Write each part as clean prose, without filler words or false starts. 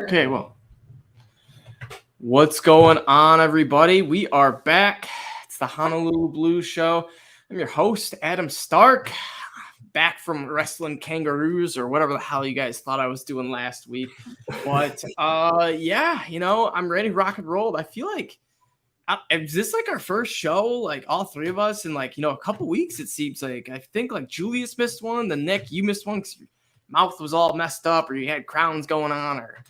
Okay, well, what's going on, everybody? We are back. It's the Honolulu Blues Show. I'm your host, Adam Stark, back from wrestling kangaroos or whatever the hell you guys thought I was doing last week. But yeah, I'm ready to rock and roll. I feel like is this like our first show, like all three of us in like a couple weeks? It seems like I think like Julius missed one, then Nick, you missed one because your mouth was all messed up, or you had crowns going on, or.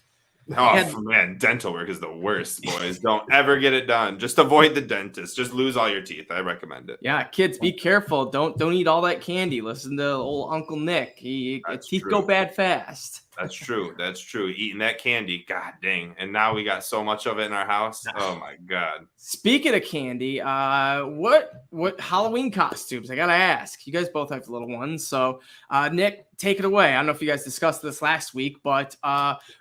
Man, dental work is the worst, boys. Don't ever get it done. Just avoid the dentist. Just lose all your teeth. I recommend it. Yeah, kids, be careful. Don't eat all that candy. Listen to old Uncle Nick. Teeth go bad fast. That's true. That's true. Eating that candy, god dang. And now we got so much of it in our house. Oh my god. Speaking of candy, what Halloween costumes? I gotta ask. You guys both have little ones, so Nick, take it away. I don't know if you guys discussed this last week, but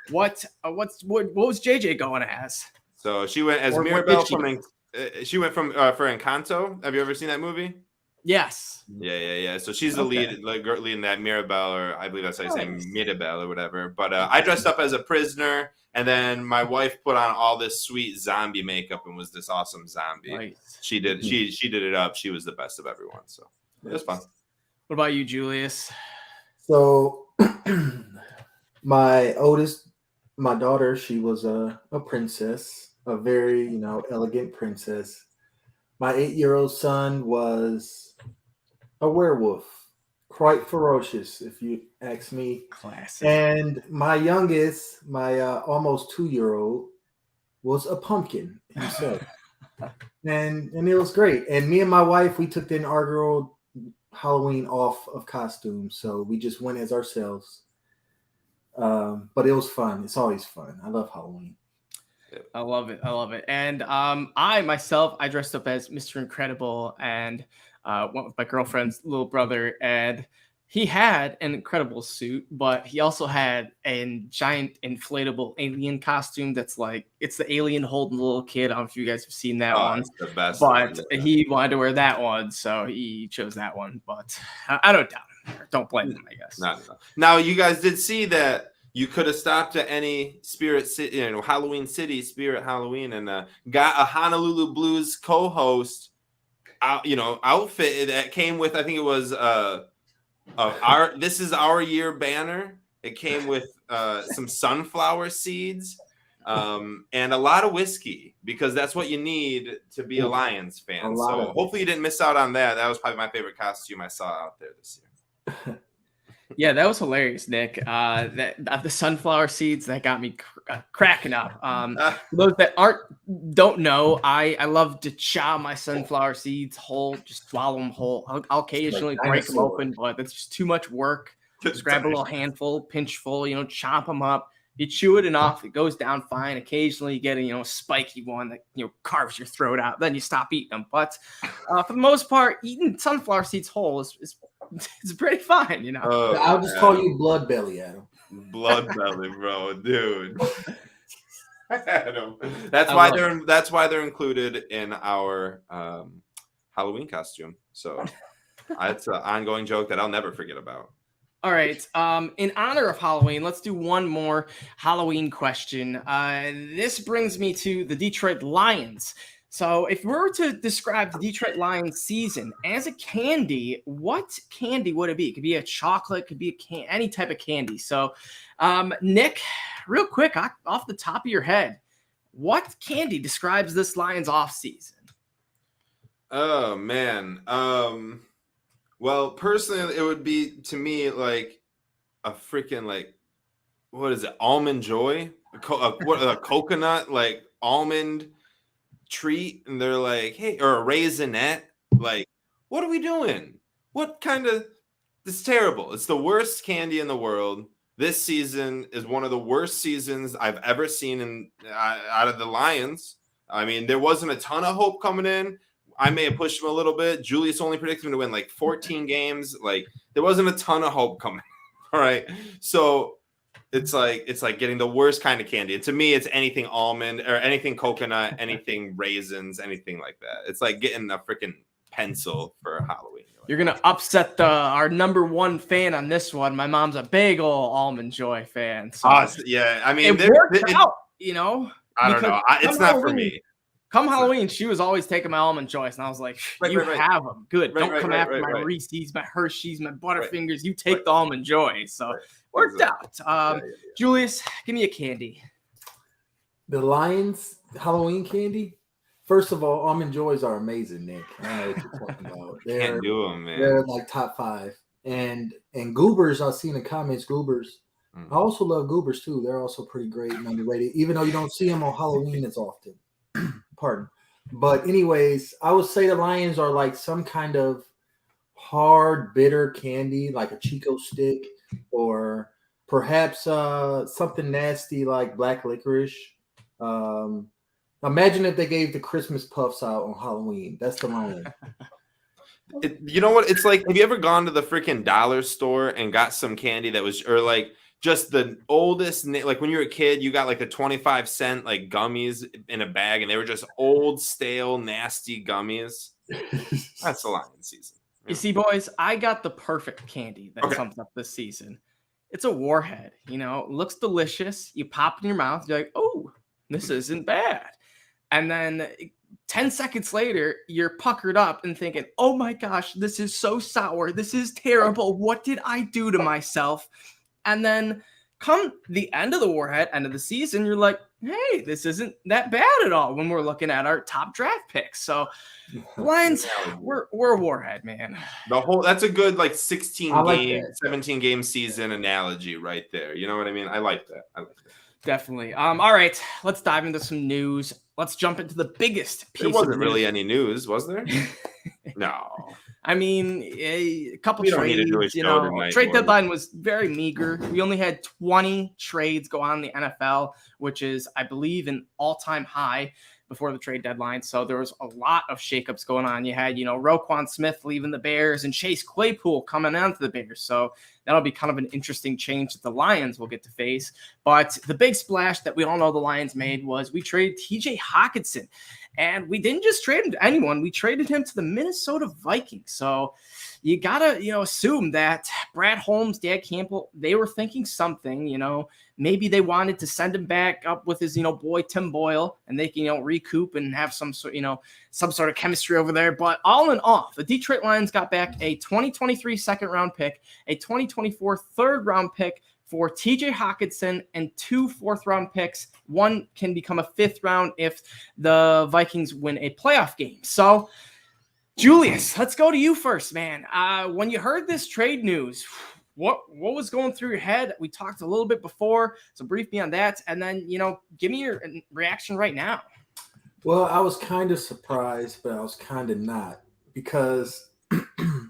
what was JJ going as? So she went as Mirabelle from she went from for Encanto. Have you ever seen that movie? Yes. Yeah. So she's the lead, leading that Mirabelle, or I believe that's how you say Mirabelle or whatever. But I dressed up as a prisoner, and then my wife put on all this sweet zombie makeup and was this awesome zombie. Nice. She did it up. She was the best of everyone. So it was fun. What about you, Julius? So my daughter, she was a princess, a very elegant princess. My 8-year-old son was a werewolf, quite ferocious, if you ask me. Classic. And my youngest, my almost 2-year-old, was a pumpkin himself. and it was great. And me and my wife, we took the inaugural Halloween off of costumes, so we just went as ourselves. But it was fun. It's always fun. I love Halloween. I love it. And I dressed up as Mr. Incredible and went with my girlfriend's little brother, and he had an incredible suit, but he also had a giant inflatable alien costume that's like, it's the alien holding the little kid. I don't know if you guys have seen that one. It's the best. But he wanted to wear that one, so he chose that one. But I don't doubt him. Don't blame him, I guess. No. Now, you guys did see that you could have stopped at any Spirit City, Halloween City, Spirit Halloween, and got a Honolulu Blues co-host, outfit that came with, I think it was our "This Is Our Year" banner. It came with some sunflower seeds and a lot of whiskey, because that's what you need to be a Lions fan. So hopefully you didn't miss out on that. That was probably my favorite costume I saw out there this year. Yeah, that was hilarious, Nick. The sunflower seeds, that got me cracking up. For those that don't know, I love to chow my sunflower seeds whole, just swallow them whole. I'll occasionally break them open, but that's just too much work. Just grab a little handful, pinch full, chop them up. You chew it enough, it goes down fine. Occasionally you get a spiky one that carves your throat out. Then you stop eating them. But for the most part, eating sunflower seeds whole is it's pretty fine, I'll just call you Blood Belly, Adam. Blood Belly, bro, dude. Adam. That's why they're included in our Halloween costume. So it's an ongoing joke that I'll never forget about. All right. In honor of Halloween, let's do one more Halloween question. This brings me to the Detroit Lions. So if we were to describe the Detroit Lions season as a candy, what candy would it be? It could be a chocolate, could be any type of candy. So, Nick, real quick, off the top of your head, what candy describes this Lions off season? Oh, man. Well, personally, it would be, to me, like a freaking, what is it? Almond Joy? A coconut, almond treat. And they're like, hey, or a raisinette. Like, what are we doing? What kind of, it's terrible. It's the worst candy in the world. This season is one of the worst seasons I've ever seen out of the Lions. I mean, there wasn't a ton of hope coming in. I may have pushed him a little bit. Julius only predicted him to win 14 games. There wasn't a ton of hope coming. All right. So it's like getting the worst kind of candy. And to me, it's anything almond or anything coconut, anything raisins, anything like that. It's like getting a freaking pencil for Halloween. You're gonna upset our number one fan on this one. My mom's a big old Almond Joy fan. So Yeah, I mean, it worked out, you know. I don't know. It's not for me. Come Halloween, she was always taking my Almond Joys, and I was like, "You have them, good. Don't come after my Reese's, my Hershey's, my Butterfingers. You take the Almond Joy." So worked out. Julius, give me a candy. The Lions Halloween candy. First of all, Almond Joys are amazing, Nick. I know what you're talking about. Can't do them, man. They're like top 5. And Goobers, I've seen in the comments, Goobers. I also love Goobers too. They're also pretty great and underrated, even though you don't see them on Halloween as often. Pardon. But anyways, I would say the Lions are like some kind of hard, bitter candy, like a Chico stick, or perhaps something nasty like black licorice. Imagine if they gave the Christmas puffs out on Halloween. That's the Lions. You know what? It's like, have you ever gone to the freaking dollar store and got some candy that was, or like just the oldest, like when you were a kid, you got like the 25-cent like gummies in a bag, and they were just old, stale, nasty gummies. That's the Lion season. You see, boys, I got the perfect candy that comes up this season. It's a Warhead. You know, looks delicious. You pop it in your mouth. You're like, oh, this isn't bad. And then 10 seconds later, you're puckered up and thinking, oh my gosh, this is so sour. This is terrible. What did I do to myself? And then come the end of the Warhead, end of the season, you're like, hey, this isn't that bad at all when we're looking at our top draft picks. So Lions, we're a Warhead, man. That's a good like 16 game, 17 game season analogy right there. You know what I mean? I like that. Definitely. All right, let's dive into some news. Let's jump into the biggest piece. There wasn't really any news, was there? No. I mean, a couple trades. Trade deadline was very meager. We only had 20 trades go on in the NFL, which is, I believe, an all-time high before the trade deadline. So there was a lot of shakeups going on. You had, Roquan Smith leaving the Bears and Chase Claypool coming onto the Bears. So that'll be kind of an interesting change that the Lions will get to face. But the big splash that we all know the Lions made was we traded TJ Hockenson. And we didn't just trade him to anyone. We traded him to the Minnesota Vikings. So you got to, assume that Brad Holmes, Dan Campbell, they were thinking something, maybe they wanted to send him back up with his, boy, Tim Boyle, and they can, recoup and have some sort of chemistry over there. But all in all, the Detroit Lions got back a 2023 second round pick, a 2024 third round pick for TJ Hockenson, and 2 fourth-round picks. One can become a 5th round if the Vikings win a playoff game. So, Julius, let's go to you first, man. When you heard this trade news, what was going through your head? We talked a little bit before, so brief me on that, and then, give me your reaction right now. Well, I was kind of surprised, but I was kind of not, because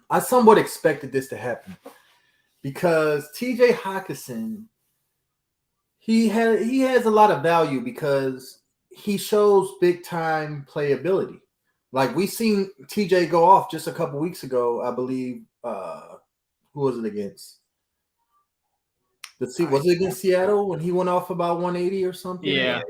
I somewhat expected this to happen. Because TJ Hockenson, he has a lot of value because he shows big time playability. Like we seen TJ go off just a couple weeks ago, I believe. Who was it against? Was it against Seattle when he went off about 180 or something? Yeah.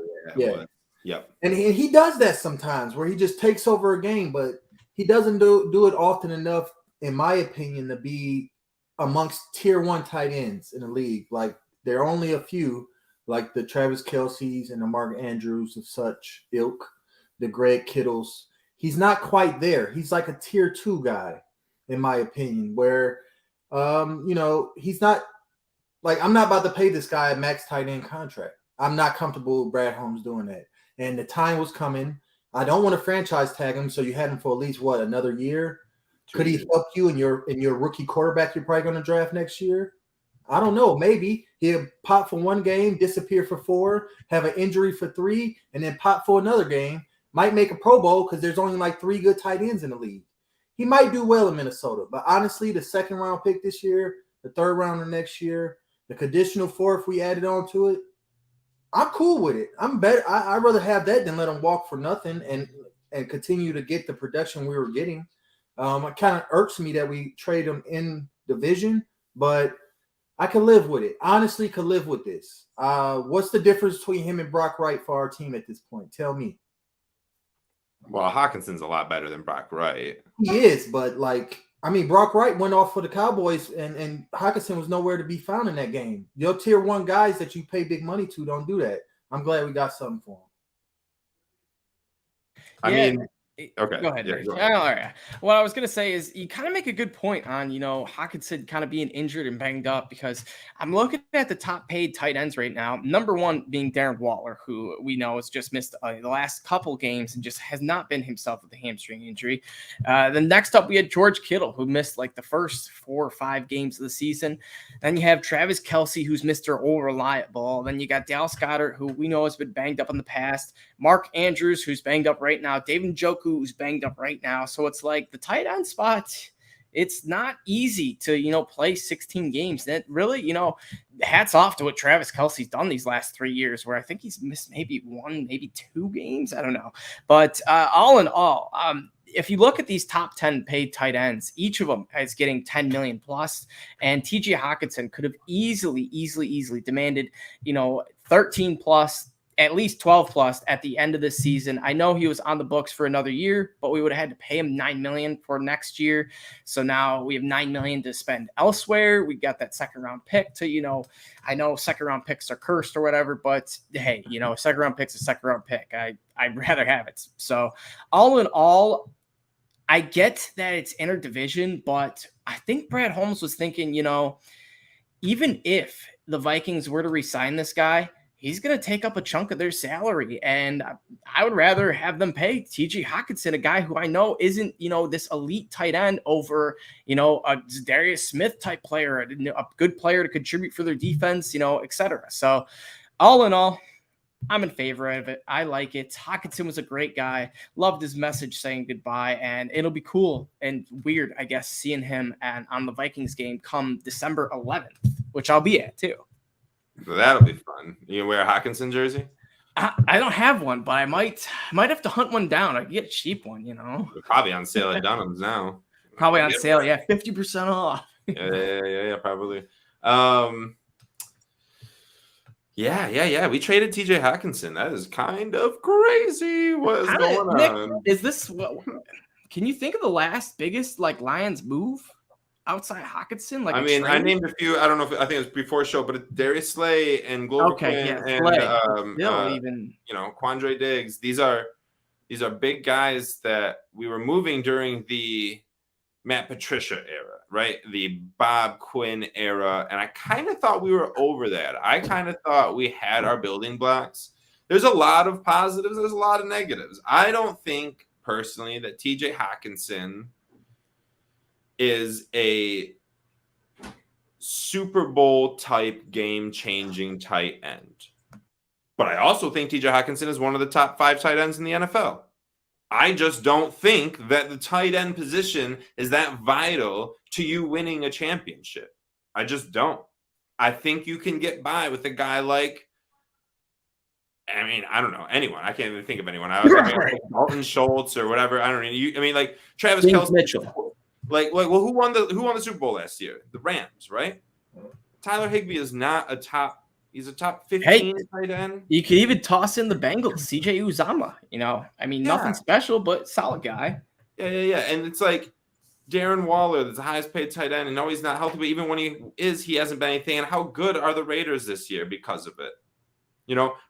Yep. And he does that sometimes where he just takes over a game, but he doesn't do it often enough, in my opinion, to be amongst tier 1 tight ends in the league. Like there are only a few, like the Travis Kelce's and the Mark Andrews of such ilk, the Greg Kittles. He's not quite there. He's like a tier 2 guy, in my opinion, where, he's not like, I'm not about to pay this guy a max tight end contract. I'm not comfortable with Brad Holmes doing that. And the time was coming. I don't want to franchise tag him. So you had him for at least another year? Could he help you in your rookie quarterback you're probably going to draft next year? I don't know. Maybe he'll pop for 1 game, disappear for 4, have an injury for 3, and then pop for another game. Might make a Pro Bowl because there's only like 3 good tight ends in the league. He might do well in Minnesota. But honestly, the 2nd round pick this year, the 3rd round of next year, the conditional 4 if we added on to it, I'm cool with it. I'm better. I'd rather have that than let him walk for nothing and continue to get the production we were getting. It kind of irks me that we trade him in division, but I can live with it. Honestly, could live with this. What's the difference between him and Brock Wright for our team at this point? Tell me. Well, Hawkinson's a lot better than Brock Wright. He is, but like, I mean, Brock Wright went off for the Cowboys, and Hockenson was nowhere to be found in that game. Your tier one guys that you pay big money to don't do that. I'm glad we got something for him. I mean, okay. Go ahead. Yeah, go ahead. All right. What I was gonna say is you kind of make a good point on Hockenson kind of being injured and banged up, because I'm looking at the top paid tight ends right now. Number one being Darren Waller, who we know has just missed the last couple games and just has not been himself with the hamstring injury. Then next up we had George Kittle, who missed like the first 4 or 5 games of the season. Then you have Travis Kelce, who's Mr. All-Reliable. Then you got Dallas Goedert, who we know has been banged up in the past. Mark Andrews, who's banged up right now. David Njoku, who's banged up right now. So it's like the tight end spot, it's not easy to, play 16 games. That really, hats off to what Travis Kelce's done these last 3 years, where I think he's missed maybe 1, maybe 2 games. I don't know. But all in all, if you look at these top 10 paid tight ends, each of them is getting 10 million plus, and TJ Hockenson could have easily demanded, 13 plus, at least 12 plus at the end of the season. I know he was on the books for another year, but we would have had to pay him $9 million for next year. So now we have $9 million to spend elsewhere. We got that second round pick to, I know second round picks are cursed or whatever, but hey, second round pick's a second round pick. I'd rather have it. So all in all, I get that it's interdivision, but I think Brad Holmes was thinking, even if the Vikings were to re-sign this guy, he's going to take up a chunk of their salary. And I would rather have them pay TJ Hockenson, a guy who I know isn't, this elite tight end, over, a Darius Smith type player, a good player to contribute for their defense, et cetera. So all in all, I'm in favor of it. I like it. Hockenson was a great guy. Loved his message saying goodbye. And it'll be cool and weird, I guess, seeing him on the Vikings game come December 11th, which I'll be at too. That'll be fun. You can wear a Hockenson jersey? I don't have one, but I might have to hunt one down. I can get a cheap one, They're probably on sale at Dunham's now. Probably on sale, yeah, 50% off. yeah, probably. Yeah. We traded TJ Hockenson. That is kind of crazy. What is going on? Is this what? Can you think of the last biggest Lions move outside Hockenson? I mean, I named a few. I don't know if I think it was before show, but it's Darius Slay and Glover Quinn and Quandre Diggs. These are big guys that we were moving during the Matt Patricia era, right? The Bob Quinn era. And I kind of thought we were over that. I kind of thought we had our building blocks. There's a lot of positives. There's a lot of negatives. I don't think personally that TJ Hockenson is a Super Bowl type game-changing tight end. But I also think TJ Hockenson is one of the top 5 tight ends in the NFL. I just don't think that the tight end position is that vital to you winning a championship. I just don't. I think you can get by with a guy like, I don't know, anyone. I can't even think of anyone. I was like Dalton Schultz or whatever. I don't know. Travis Kelce. Mitchell. Who won the Super Bowl last year? The Rams, right? Tyler Higbee is not a top. He's a top 15 tight end. You could even toss in the Bengals, CJ Uzomah. Nothing special, but solid guy. Yeah. And it's like Darren Waller, that's the highest paid tight end, and no, he's not healthy, but even when he is, he hasn't been anything. And how good are the Raiders this year because of it?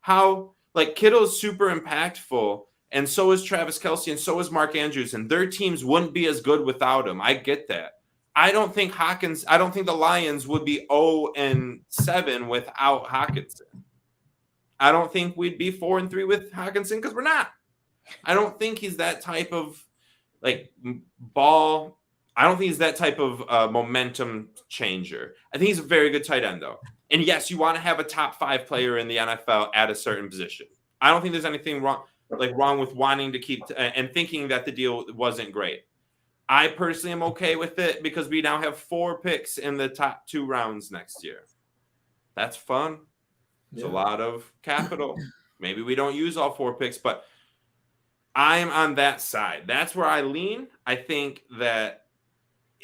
How Kittle's super impactful. And so is Travis Kelce, and so is Mark Andrews, and their teams wouldn't be as good without him. I get that. I don't think the Lions would be 0-7 without Hockenson. I don't think we'd be 4-3 with Hockenson because we're not. I don't think he's that type of ball. I don't think he's that type of momentum changer. I think he's a very good tight end though. And yes, you want to have a top 5 player in the NFL at a certain position. I don't think there's anything wrong with wanting to keep and thinking that the deal wasn't great. I personally am okay with it because we now have 4 picks in the top 2 rounds next year. That's fun. It's a lot of capital. Maybe we don't use all 4 picks, but I'm on that side. That's where I lean. I think that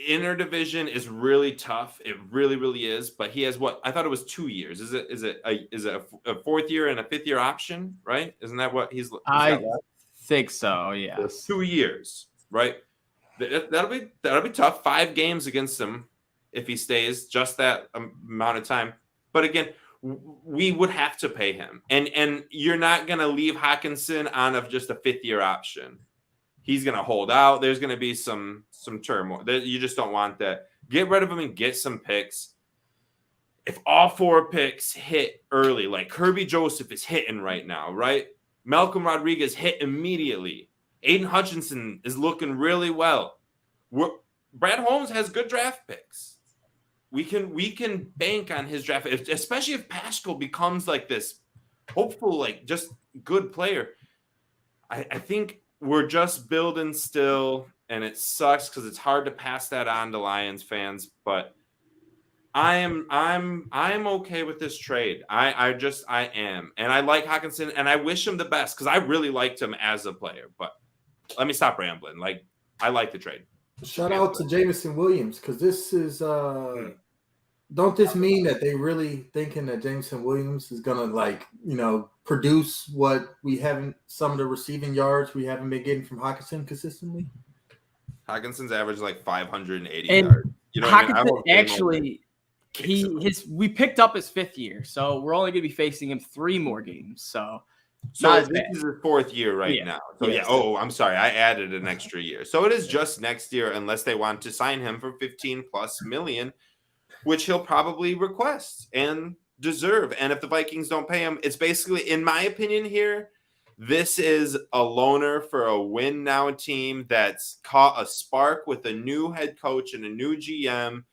interdivision is really tough. It really, really is. But he has I thought it was 2 years. Is it a 4th year and a 5th year option? Right? Isn't that what he's? think so, yes. 2 years, right? That'll be tough. 5 games against him if he stays just that amount of time. But again, we would have to pay him, and you're not gonna leave Hockenson on of just a 5th-year option. He's gonna hold out. There's gonna be some turmoil. You just don't want that. Get rid of him and get some picks. If all 4 picks hit early, like Kirby Joseph is hitting right now, right? Malcolm Rodriguez hit immediately. Aiden Hutchinson is looking really well. Brad Holmes has good draft picks. We can bank on his draft, especially if Paschal becomes like this hopeful, like just good player. I think we're just building still, and it sucks because it's hard to pass that on to Lions fans. But I'm okay with this trade. I am, and I like Hockenson, and I wish him the best because I really liked him as a player. But let me stop rambling. Like, I like the trade. Shout out to Jameson Williams, because this is don't this mean that they really thinking that Jameson Williams is gonna, like, produce what we haven't, some of the receiving yards we haven't been getting from Hockenson consistently? Hawkinson's average is like 580 And yards. You know what I mean? Hockenson actually we picked up his 5th year, so we're only gonna be facing him 3 more games. So this is his 4th year now. So yes. Oh, I'm sorry. I added an extra year. So it is just next year unless they want to sign him for 15+ million, which he'll probably request and deserve. And if the Vikings don't pay him, it's basically, in my opinion here, this is a loaner for a win now team that's caught a spark with a new head coach and a new GM,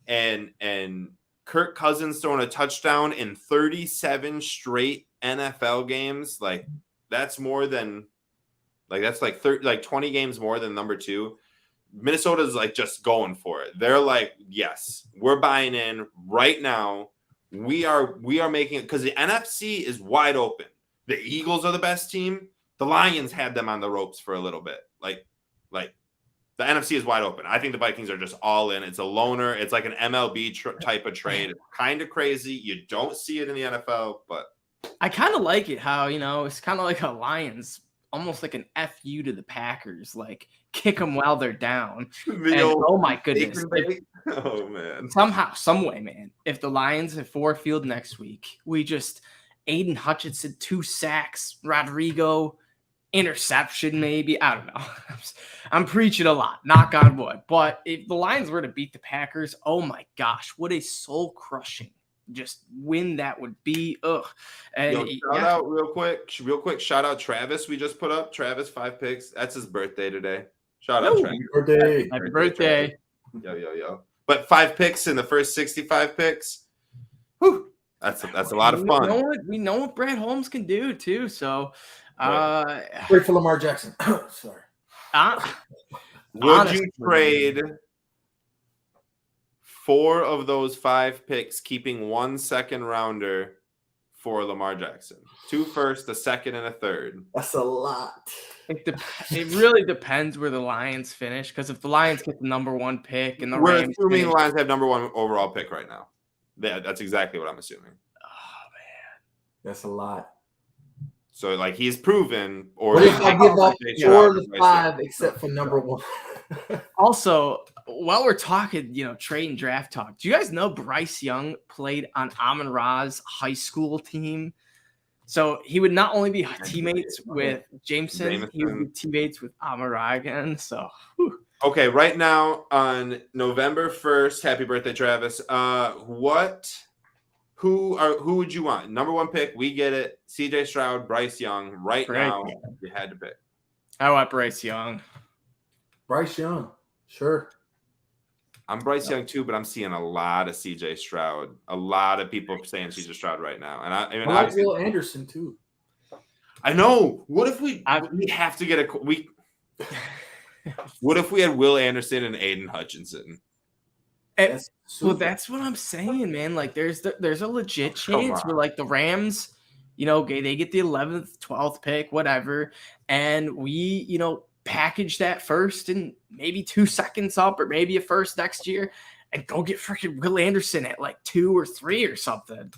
and Kirk Cousins throwing a touchdown in 37 straight NFL games. Like, that's more than, like, that's like 20 games more than number 2. Minnesota's like just going for it. They're like, yes, we're buying in right now. We are making it, because the NFC is wide open. The Eagles are the best team. The Lions had them on the ropes for a little bit. Like the NFC is wide open. I think the Vikings are just all in. It's a loaner. It's like an MLB type of trade. It's kind of crazy. You don't see it in the NFL, but I kind of like it how, it's kind of like a Lions, almost like an FU to the Packers, like kick them while they're down. Oh my goodness. Oh man. Somehow, some way, man. If the Lions have 4 field next week, we just Aiden Hutchinson, 2 sacks, Rodrigo, interception, maybe. I don't know. I'm preaching a lot, knock on wood. But if the Lions were to beat the Packers, oh my gosh, what a soul-crushing just win that would be. Ugh. And shout out real quick. Shout out Travis. We just put up Travis 5 picks. That's his birthday today. Shout out Travis. Happy birthday. Yo. But 5 picks in the first 65 picks. Whew. That's a lot of fun. We know what Brad Holmes can do too. So wait for Lamar Jackson. Sorry. Would you trade 4 of those 5 picks, keeping 1 second rounder for Lamar Jackson? 2 first, a second, and a third. That's a lot. It really depends where the Lions finish, because if the Lions get the number 1 pick and the we're Rams assuming the Lions have number 1 overall pick right now. Yeah, that's exactly what I'm assuming. Oh man, that's a lot. So like he's proven. Or what if I give up 4 of the 5 except for number 1? Also, while we're talking, trade and draft talk, do you guys know Bryce Young played on Amon-Ra's high school team? So he would not only be teammates with Jameson, he would be teammates with Amon-Ra again. So, whew. Okay, right now on November 1st, happy birthday, Travis. Who would you want? Number 1 pick, we get it. CJ Stroud, Bryce Young. Right now, you had to pick. I want Bryce Young. Bryce Young, sure. I'm Bryce Young too, but I'm seeing a lot of CJ Stroud. A lot of people saying CJ Stroud right now, and I like Will Anderson too. I know. What if we have to get what if we had Will Anderson and Aiden Hutchinson? That's what I'm saying, man. Like, there's a legit chance where, like, the Rams, they get the 11th, 12th pick, whatever, and we, package that first and maybe 2 seconds up, or maybe a first next year, and go get freaking Will Anderson at like 2 or 3 or something.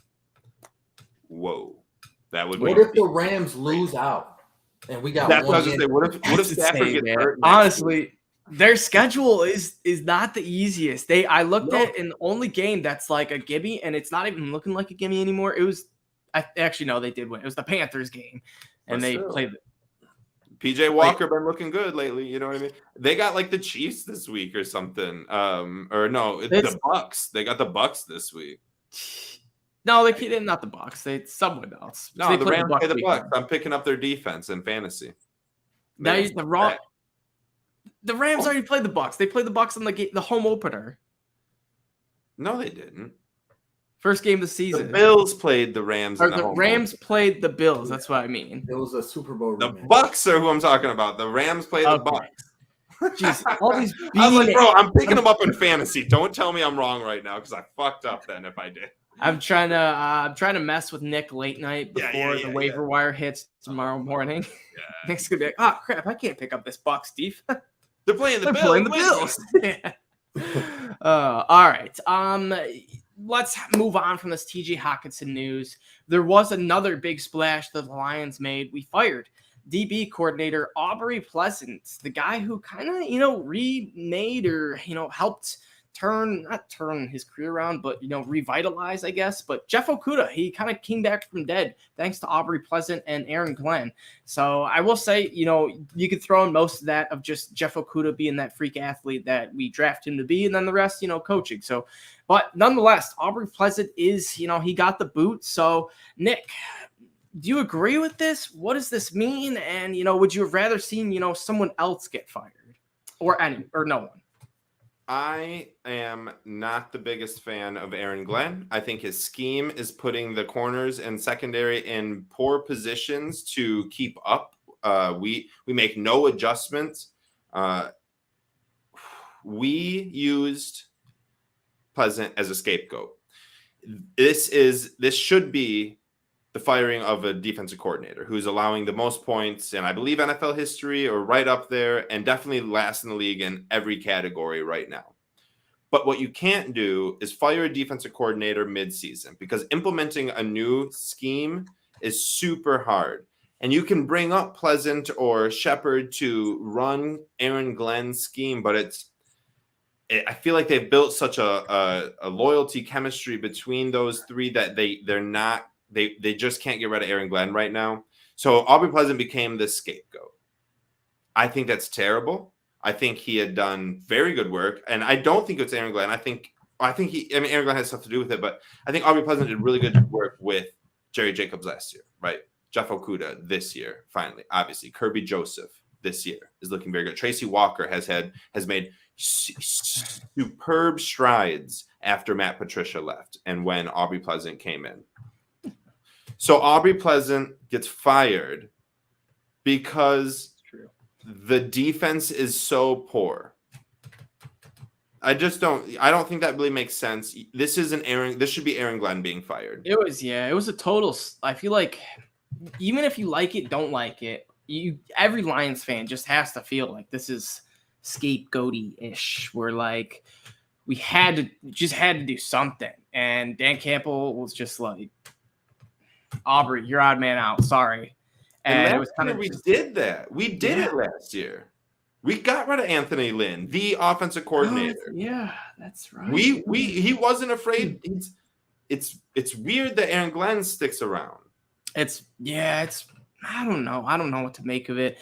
Whoa, that would. What if the Rams lose out? And we got That's what I was one. gonna say. What if That's Stafford insane, gets man. hurt? Next week? Honestly, their schedule is not the easiest. I looked No. at an only game that's like a gimme, and it's not even looking like a gimme anymore. It was, actually no, they did win. It was the Panthers game, and But they still. played. PJ Walker been looking good lately. You know what I mean? They got like the Chiefs this week or something. Or no, the Bucks. They got the Bucks this week. No, they didn't. Not the Bucks. They someone else. No, they the played Rams play the weekend. Bucks. I'm picking up their defense in fantasy. Now the wrong. The Rams already played the Bucks. They played the Bucks on the home opener. No, they didn't. First game of the season. The Bills played the Rams. Or the Rams played the Bills. That's what I mean. It was a Super Bowl. The rematch. Bucks are who I'm talking about. The Rams played the Bucks. Jeez, all these. I was like, bro, I'm picking them up in fantasy. Don't tell me I'm wrong right now because I fucked up then if I did. I'm trying to mess with Nick late night before the waiver wire hits tomorrow morning. Yeah. Nick's gonna be like, oh crap, I can't pick up this Bucks, Steve. They're playing the Bills. Playing the Bills. All right. Let's move on from this TJ Hockenson news. There was another big splash that the Lions made. We fired DB coordinator Aubrey Pleasant, the guy who kind of, remade or, helped not turn his career around, but, revitalize, I guess. But Jeff Okudah, he kind of came back from dead thanks to Aubrey Pleasant and Aaron Glenn. So I will say, you could throw in most of that of just Jeff Okudah being that freak athlete that we draft him to be, and then the rest, coaching. So, but nonetheless, Aubrey Pleasant is, he got the boot. So, Nick, do you agree with this? What does this mean? And, would you have rather seen, someone else get fired or no one? I am not the biggest fan of Aaron Glenn. I think his scheme is putting the corners and secondary in poor positions to keep up. We make no adjustments. We used Pleasant as a scapegoat. This should be the firing of a defensive coordinator who's allowing the most points in, I believe, NFL history or right up there, and definitely last in the league in every category right now. But what you can't do is fire a defensive coordinator mid-season because implementing a new scheme is super hard. And you can bring up Pleasant or Shepard to run Aaron Glenn's scheme, but I feel like they've built such a loyalty chemistry between those three that they just can't get rid of Aaron Glenn right now. So Aubrey Pleasant became the scapegoat. I think that's terrible. I think he had done very good work, and I don't think it's Aaron Glenn. I think Aaron Glenn has stuff to do with it, but I think Aubrey Pleasant did really good work with Jerry Jacobs last year, right? Jeff Okudah this year, finally, obviously. Kirby Joseph this year is looking very good. Tracy Walker has made superb strides after Matt Patricia left and when Aubrey Pleasant came in. So Aubrey Pleasant gets fired because the defense is so poor. I don't think that really makes sense. This should be Aaron Glenn being fired. It was a total. I feel like even if you like it, don't like it, every Lions fan just has to feel like this is scapegoaty-ish. Where like we had to do something, and Dan Campbell was just like, Aubrey, you're odd man out. Sorry. And it was kind of we did that. We did it last year. We got rid of Anthony Lynn, the offensive coordinator. Yeah, that's right. He wasn't afraid. It's weird that Aaron Glenn sticks around. It's I don't know what to make of it.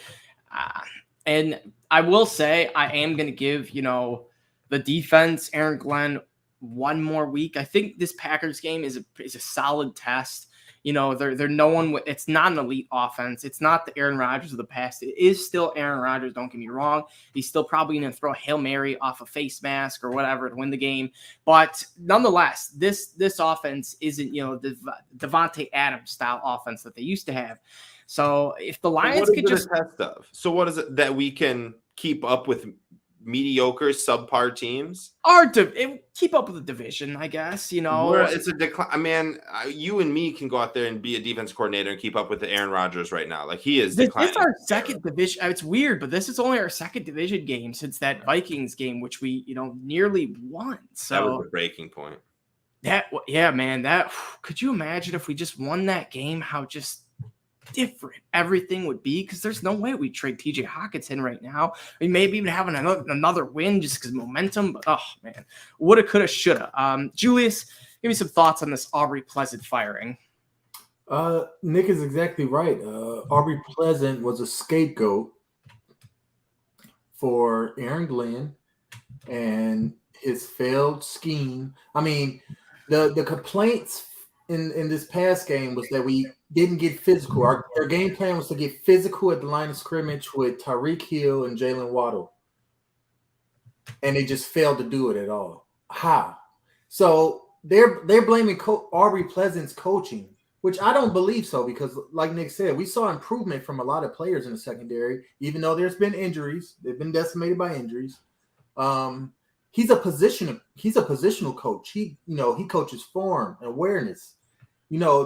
And I will say I am going to give, the defense, Aaron Glenn, one more week. I think this Packers game is a solid test. They're no one. It's not an elite offense. It's not the Aaron Rodgers of the past. It is still Aaron Rodgers. Don't get me wrong. He's still probably going to throw a Hail Mary off a face mask or whatever to win the game. But nonetheless, this offense isn't the Devontae Adams style offense that they used to have. So if the Lions could just test of, so what is it that we can keep up with mediocre subpar teams or keep up with the division, I guess, it's a decline. Man, you and me can go out there and be a defense coordinator and keep up with the Aaron Rodgers right now. Like he is declining. This is our second division. It's weird, but this is only our second division game since that Vikings game, which we, nearly won. So that was a breaking point. Man, could you imagine if we just won that game, how just different everything would be, because there's no way we trade TJ Hockenson right now. We maybe even having another win just because momentum, but oh man, woulda, coulda, shoulda. Julius, give me some thoughts on this Aubrey Pleasant firing. Nick is exactly right. Aubrey Pleasant was a scapegoat for Aaron Glenn and his failed scheme. I mean, the complaints in this past game was that we didn't get physical. Our game plan was to get physical at the line of scrimmage with Tyreek Hill and Jalen Waddle, and they just failed to do it at all. How? So they're blaming Aubrey Pleasant's coaching, which I don't believe so, because like Nick said, we saw improvement from a lot of players in the secondary, even though there's been injuries. They've been decimated by injuries. He's a positional coach. He coaches form and awareness.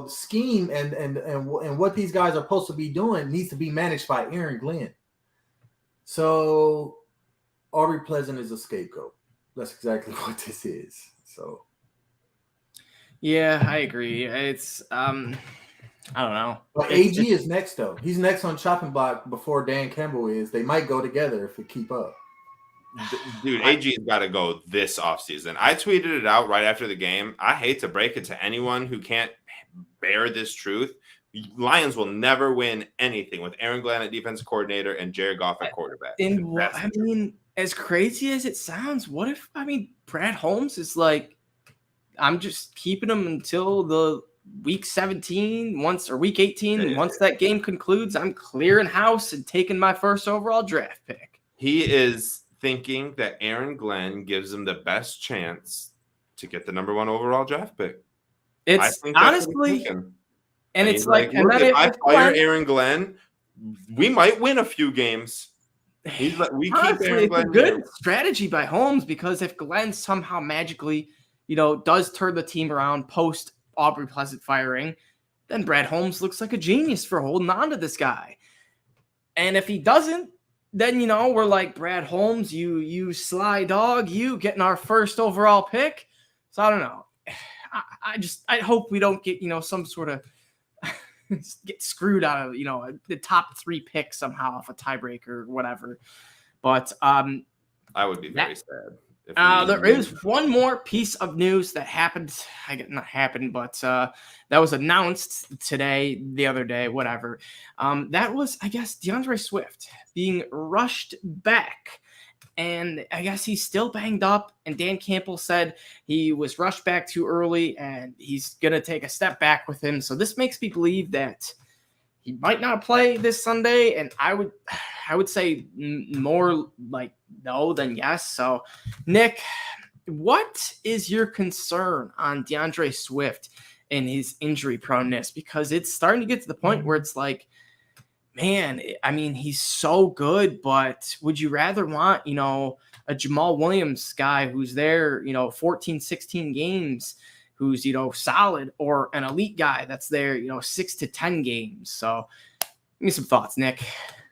Scheme and what these guys are supposed to be doing needs to be managed by Aaron Glenn. So Aubrey Pleasant is a scapegoat. That's exactly what this is. So yeah, I agree. It's I don't know. But AG is next though. He's next on chopping block before Dan Campbell is. They might go together if we keep up. Dude, AG's got to go this offseason. I tweeted it out right after the game. I hate to break it to anyone who can't bear this truth. Lions will never win anything with Aaron Glenn at defensive coordinator and Jared Goff at quarterback. I mean, as crazy as it sounds, what if, Brad Holmes is like, I'm just keeping him until the week 17 or week 18. And once that game concludes, I'm clearing house and taking my first overall draft pick. He is thinking that Aaron Glenn gives him the best chance to get the number 1 overall draft pick. It's honestly, and it's like, look, if I fire Aaron Glenn, we might win a few games. We keep Aaron Glenn. It's a good strategy by Holmes, because if Glenn somehow magically, does turn the team around post Aubrey Pleasant firing, then Brad Holmes looks like a genius for holding on to this guy. And if he doesn't, then, we're like, Brad Holmes, you sly dog, you getting our first overall pick. So I don't know. I hope we don't get, some sort of get screwed out of, the top 3 picks somehow off a tiebreaker or whatever. But I would be very sad. There is one more piece of news that happened. Not happened, but that was announced the other day, whatever. That was, I guess, DeAndre Swift being rushed back. And I guess he's still banged up. And Dan Campbell said he was rushed back too early and he's going to take a step back with him. So this makes me believe that he might not play this Sunday. And I would say more like no than yes. So, Nick, what is your concern on DeAndre Swift and his injury proneness? Because it's starting to get to the point where it's like, man, he's so good, but would you rather want, a Jamal Williams guy who's there, 14, 16 games, who's, solid, or an elite guy that's there, 6 to 10 games? So give me some thoughts, Nick.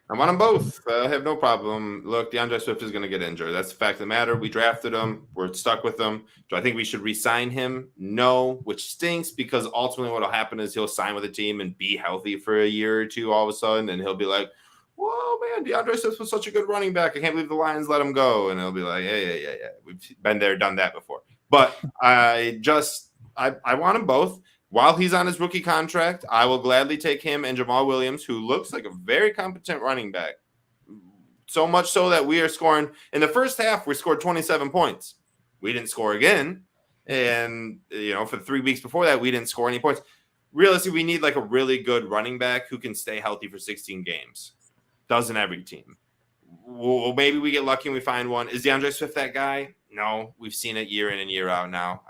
I want them both. I have no problem. Look, DeAndre Swift is going to get injured. That's the fact of the matter. We drafted him. We're stuck with him. Do I think we should re-sign him? No, which stinks, because ultimately what will happen is he'll sign with a team and be healthy for a year or two all of a sudden, and he'll be like, whoa, man, DeAndre Swift was such a good running back. I can't believe the Lions let him go. And he'll be like, yeah. We've been there, done that before. But I want them both. While he's on his rookie contract, I will gladly take him and Jamal Williams, who looks like a very competent running back. So much so that we are scoring – in the first half, we scored 27 points. We didn't score again. And, for the 3 weeks before that, we didn't score any points. Realistically, we need like a really good running back who can stay healthy for 16 games. Doesn't every team. Well, maybe we get lucky and we find one. Is DeAndre Swift that guy? No. We've seen it year in and year out now.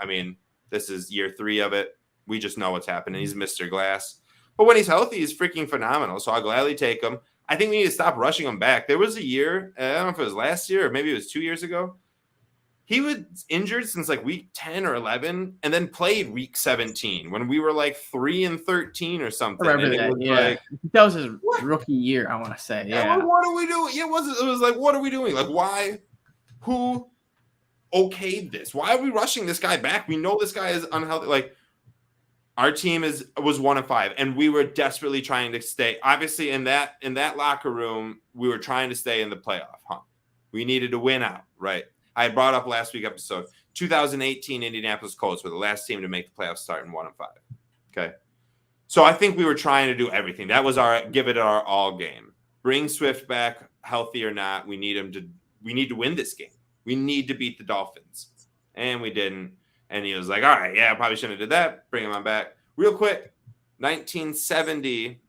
This is year 3 of it. We just know what's happening. He's Mr. Glass. But when he's healthy, he's freaking phenomenal. So I'll gladly take him. I think we need to stop rushing him back. There was a year, I don't know if it was last year or maybe it was 2 years ago. He was injured since like week 10 or 11 and then played week 17 when we were like 3-13 or something. I remember that. Yeah. That was his rookie year, I want to say. Yeah. What are we doing? It was like, what are we doing? Like, why? Who okayed this? Why are we rushing this guy back? We know this guy is unhealthy. Like, Our team was 1-5, and we were desperately trying to stay. Obviously, in that locker room, we were trying to stay in the playoff hunt. We needed to win out, right? I had brought up last week episode 2018 Indianapolis Colts were the last team to make the playoffs starting 1-5. Okay, so I think we were trying to do everything. That was our give it our all game. Bring Swift back, healthy or not. We need to win this game. We need to beat the Dolphins, and we didn't. And he was like, all right, yeah, I probably shouldn't have did that. Bring him on back. Real quick, 1970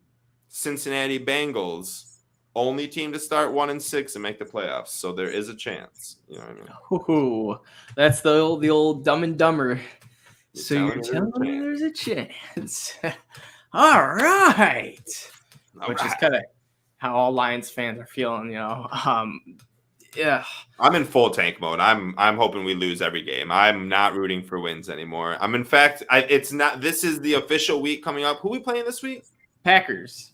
Cincinnati Bengals, only team to start 1-6 and make the playoffs. So there is a chance. You know what I mean? Ooh, that's the old Dumb and Dumber. So you're telling me there's there's a chance. All right. Which is kind of how all Lions fans are feeling, Yeah. I'm in full tank mode. I'm hoping we lose every game. I'm not rooting for wins anymore. In fact, it's not. This is the official week coming up. Who are we playing this week? Packers.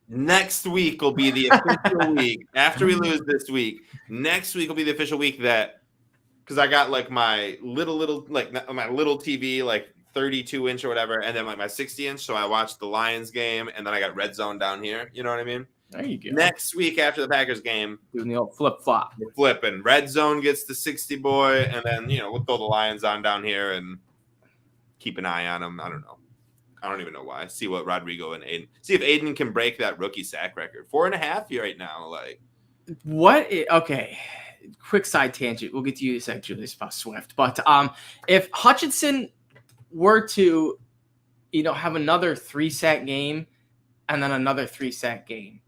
Next week will be the official week. After we lose this week, next week will be the official week because I got like my little my little TV, like 32-inch or whatever, and then like my 60-inch. So I watched the Lions game, and then I got Red Zone down here. You know what I mean? There you go. Next week after the Packers game, doing the old flip-flop. We're flipping. Red Zone gets the 60 boy, and then, we'll throw the Lions on down here and keep an eye on them. I don't know. I don't even know why. See what Rodrigo and Aiden. See if Aiden can break that rookie sack record. 4.5 right now. Like, what? Okay. Quick side tangent. We'll get to you in a sec, Julius, about Swift. But if Hutchinson were to, have another 3-sack game and then another 3-sack game,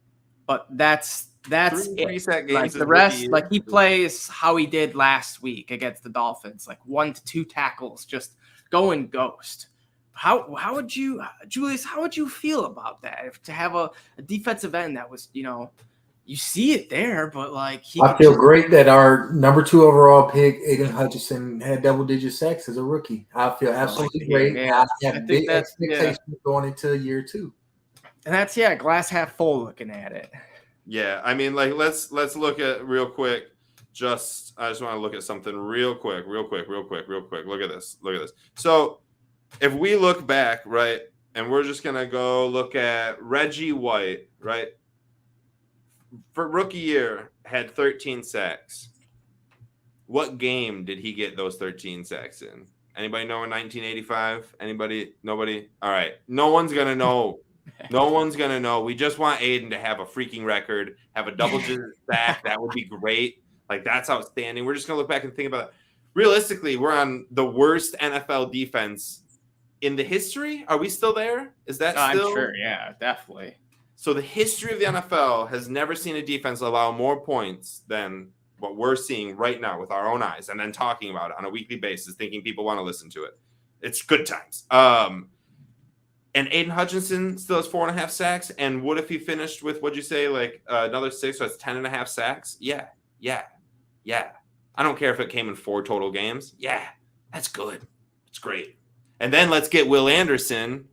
but that's it. Like the rest, like he plays how he did last week against the Dolphins, like 1 to 2 tackles, just going ghost. How would you, Julius? How would you feel about that? If to have a defensive end that was, you see it there, but like I feel great that our number 2 overall pick, Aiden Hutchinson, had double-digit sacks as a rookie. I feel absolutely great. Yeah, I have big expectations going into year 2. And that's glass half full looking at it. Yeah, I mean, like let's look at real quick. I just want to look at something real quick. Look at this. So if we look back, right, and we're just gonna go look at Reggie White, right? For rookie year, had 13 sacks. What game did he get those 13 sacks in? Anybody know in 1985? Anybody? Nobody? All right. No one's gonna know. No one's going to know. We just want Aiden to have a freaking record, have a double-digit sack. That would be great. Like, that's outstanding. We're just going to look back and think about it. Realistically, we're on the worst NFL defense in the history. Are we still there? Is that still? I'm sure, yeah, definitely. So the history of the NFL has never seen a defense allow more points than what we're seeing right now with our own eyes and then talking about it on a weekly basis, thinking people want to listen to it. It's good times. And Aiden Hutchinson still has 4.5 sacks. And what if he finished with, what'd you say, like another 6? So that's 10.5 sacks. Yeah. I don't care if it came in 4 total games. Yeah, that's good. It's great. And then let's get Will Anderson.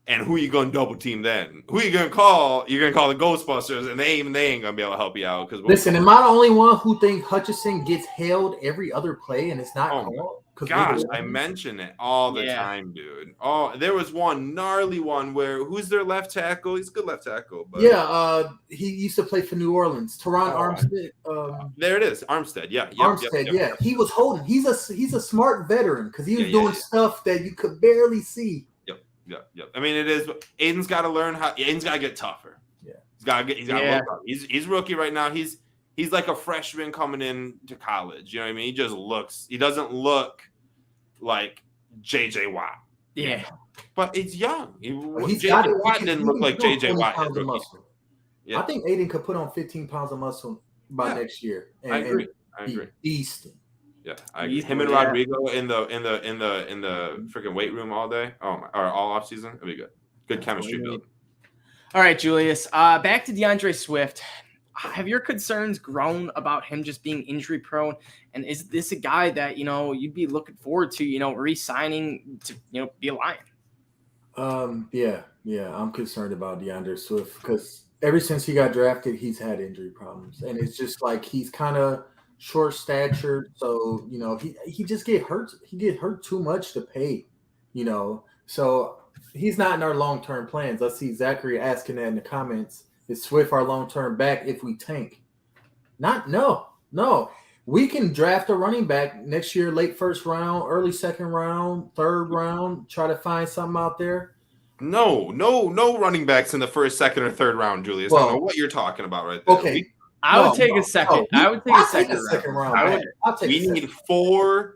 And who you going to double team then? Who you going to call? You're going to call the Ghostbusters, and they ain't going to be able to help you out. Listen, am I the only one who think Hutchinson gets held every other play and it's not called? Gosh, I mention it all the time, dude. Oh, there was one gnarly one where who's their left tackle? He's a good left tackle. But he used to play for New Orleans. Teron Armstead. There it is, Armstead. Yeah, Armstead. Yeah, he was holding. He's a smart veteran because he was doing stuff that you could barely see. Yep. I mean, it is. Aiden's got to learn how. Aiden's got to get tougher. Yeah, he's got to look up. He's rookie right now. He's like a freshman coming in to college. You know what I mean? He doesn't look like JJ Watt. Yeah. But he's young. JJ Watt didn't look like JJ Watt. I think Aiden could put on 15 pounds of muscle by next year. I agree. Beast. Yeah, him and Rodrigo in the freaking weight room all day. Or all off season. It'd be good. Good chemistry build. All right, Julius. Back to DeAndre Swift. Have your concerns grown about him just being injury prone? And is this a guy that, you'd be looking forward to, re-signing to, be a Lion? Yeah. I'm concerned about DeAndre Swift because ever since he got drafted, he's had injury problems. And it's just like he's kind of short statured. So, he just get hurt. He get hurt too much to pay. So he's not in our long-term plans. Let's see Zachary asking that in the comments. Is Swift our long-term back if we tank? No. We can draft a running back next year, late first round, early second round, third round, try to find something out there. No running backs in the first, second, or third round, Julius. I don't know what you're talking about right there. Okay. I would take a second. I would take a second round. We need 4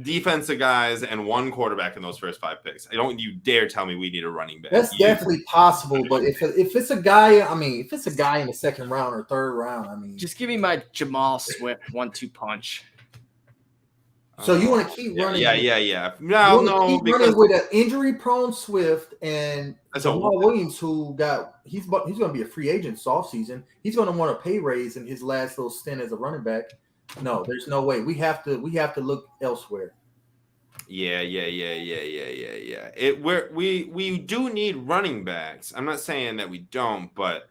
defensive guys and 1 quarterback in those first 5 picks. Don't you dare tell me we need a running back. That's definitely possible, but if it's a guy, if it's a guy in the second round or third round, just give me my Jamal Swift 1-2 punch. So you want to keep running? Yeah. No, because running with an injury-prone Swift and Jamal Williams, he's going to be a free agent this offseason. He's going to want a pay raise in his last little stint as a running back. No, there's no way. We have to look elsewhere. Yeah. We do need running backs. I'm not saying that we don't, but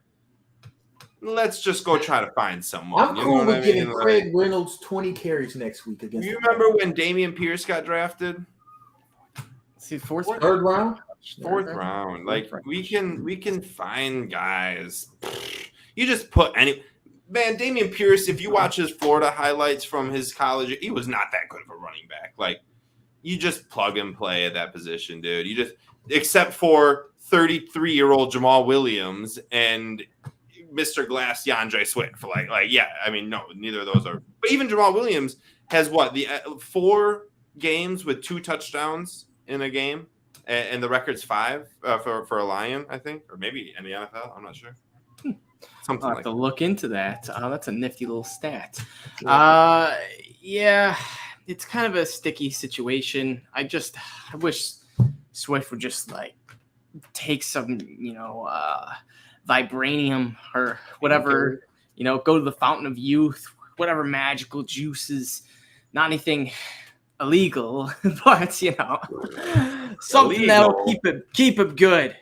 let's just go try to find someone. I'm cool with getting Craig Reynolds 20 carries next week against. You remember when Dameon Pierce got drafted? See, third round. Fourth round. Like we can find guys. You just put any. Man, Dameon Pierce, if you watch his Florida highlights from his college, he was not that good of a running back. Like, you just plug and play at that position, dude. You just, except for 33-year-old Jamal Williams and Mr. Glass DeAndre Swift. No, neither of those are. But even Jamal Williams has 4 games with 2 touchdowns in a game, and the record's 5 for a Lion, I think, or maybe in the NFL. I'm not sure. I'll have to look into that. That's a nifty little stat. Yeah, it's kind of a sticky situation. I wish Swift would just take some, vibranium or whatever, go to the fountain of youth, whatever magical juices, not anything illegal, but something that'll keep it good,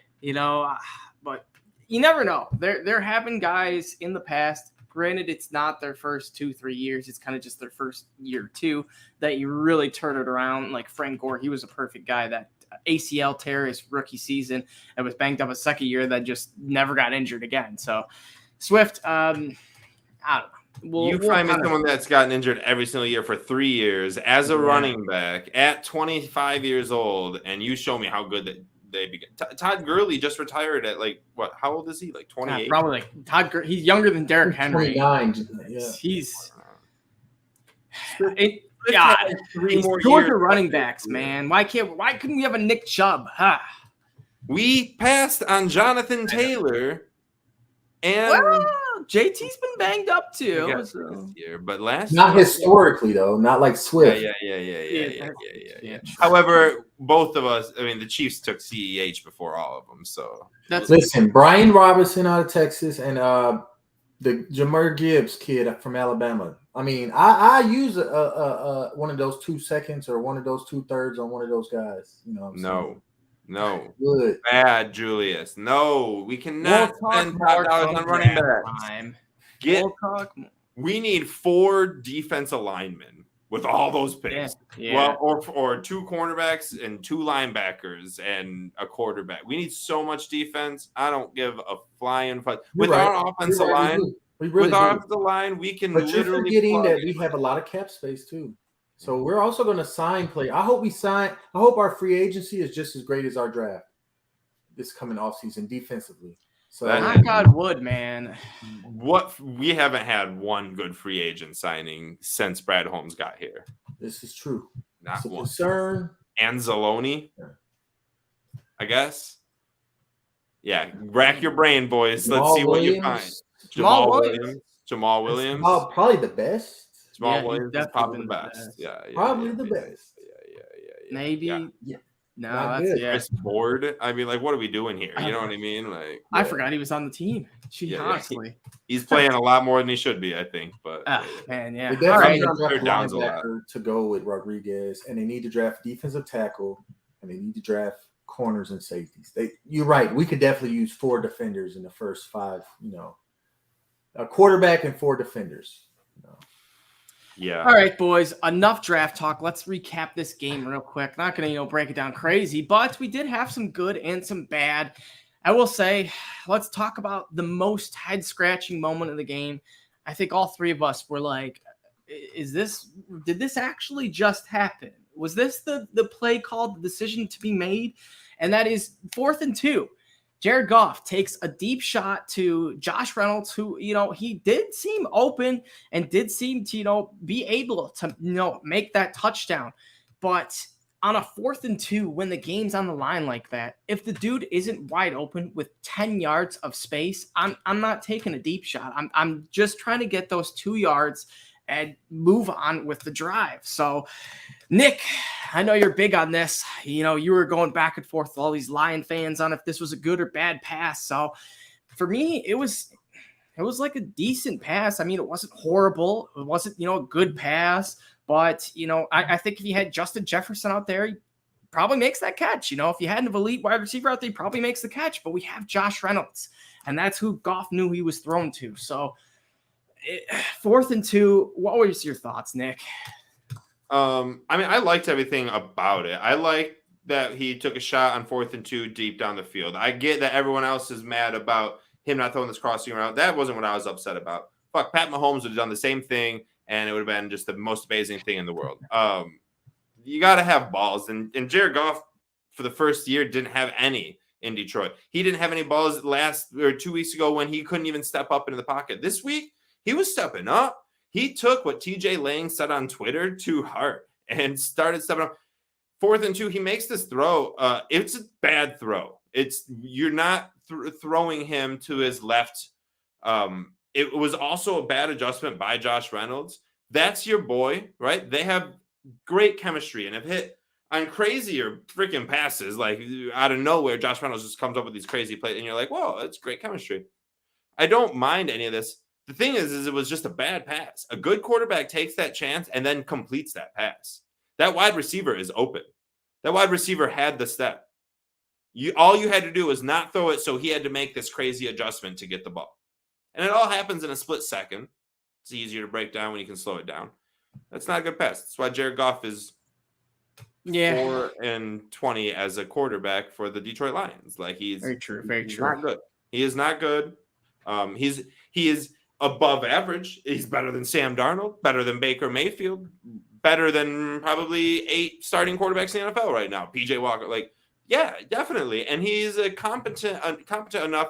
but you never know. There have been guys in the past, granted it's not their first 2-3 years, it's kind of just their first year or two, that you really turn it around. Like Frank Gore, he was a perfect guy. That ACL tear his rookie season and was banged up a second year, that just never got injured again. So Swift, I don't know. You find me someone that's gotten injured every single year for 3 years as a running back at 25 years old, and you show me how good that they began. Todd Gurley just retired at how old is he? 28? Probably Todd Gurley. He's younger than Derrick Henry. 29. Yeah. He's Georgia running backs, man. Why couldn't we have a Nick Chubb? We passed on Jonathan Taylor, and JT's been banged up too. This year, but last not historically though, not like Swift. Yeah. However, both of us, the Chiefs took CEH before all of them. So listen, Brian Robinson out of Texas and the Jahmyr Gibbs kid from Alabama. I use one of those 2 seconds or one of those 2/3 on one of those guys. No. Good. Bad, Julius. No, we cannot spend $5 on running backs. We need 4 defensive linemen with all those picks. Yeah. Well, or 2 cornerbacks and 2 linebackers and a quarterback. We need so much defense. I don't give a flying fuck. With our offensive line, we can but literally. You're forgetting that we have a lot of cap space too. So we're also going to sign play. I hope our free agency is just as great as our draft this coming offseason defensively. So God would, man. We haven't had one good free agent signing since Brad Holmes got here. This is true. Not it's a one. concern. Anzalone, I guess. Yeah, rack your brain, boys. Let's see what you find. Jamal Williams. Probably the best. Jamal Williams is probably the best. Yeah, probably the best. Yeah. Maybe. Yeah. No, that's Chris Ford. What are we doing here? You know what I mean? I forgot he was on the team. Honestly, he's playing a lot more than he should be, I think. But man, yeah. They definitely draft a linebacker to go with Rodriguez, and they need to draft defensive tackle, and they need to draft corners and safeties. You're right. We could definitely use 4 defenders in the first 5. A quarterback and 4 defenders. Yeah. All right, boys, enough draft talk. Let's recap this game real quick. Not going to, break it down crazy, but we did have some good and some bad. I will say, let's talk about the most head-scratching moment of the game. I think all three of us were like, did this actually just happen? Was this the play called, the decision to be made? And that is 4th and 2. Jared Goff takes a deep shot to Josh Reynolds, who, he did seem open and did seem to, be able to, make that touchdown. But on a 4th and 2, when the game's on the line like that, if the dude isn't wide open with 10 yards of space, I'm not taking a deep shot. I'm just trying to get those 2 yards and move on with the drive. So, Nick, I know you're big on this. You were going back and forth with all these Lion fans on if this was a good or bad pass. So for me, it was like a decent pass. I mean, it wasn't horrible. It wasn't, a good pass. But, I think if you had Justin Jefferson out there, he probably makes that catch. If you had an elite wide receiver out there, he probably makes the catch. But we have Josh Reynolds, and that's who Goff knew he was thrown to. So 4th and 2, what was your thoughts, Nick? I mean, I liked everything about it. I like that he took a shot on 4th and 2 deep down the field. I get that everyone else is mad about him not throwing this crossing around. That wasn't what I was upset about. Fuck, Pat Mahomes would have done the same thing, and it would have been just the most amazing thing in the world. You got to have balls, and Jared Goff for the first year didn't have any in Detroit. He didn't have any balls 2 weeks ago when he couldn't even step up into the pocket. This week, he was stepping up. He took what TJ Lang said on Twitter to heart and started stepping up. 4th and 2, he makes this throw. It's a bad throw. You're not throwing him to his left. It was also a bad adjustment by Josh Reynolds. That's your boy, right? They have great chemistry and have hit on crazier freaking passes. Like out of nowhere, Josh Reynolds just comes up with these crazy plays, and you're like, whoa, that's great chemistry. I don't mind any of this. The thing is it was just a bad pass. A good quarterback takes that chance and then completes that pass. That wide receiver is open. That wide receiver had the step. All you had to do was not throw it, so he had to make this crazy adjustment to get the ball. And it all happens in a split second. It's easier to break down when you can slow it down. That's not a good pass. That's why Jared Goff is 4-20 as a quarterback for the Detroit Lions. Like he's very true. Very true. Not good. He is not good. He is above average. He's better than Sam Darnold, better than Baker Mayfield, better than probably 8 starting quarterbacks in the NFL right now. PJ Walker, yeah, definitely. And he's competent enough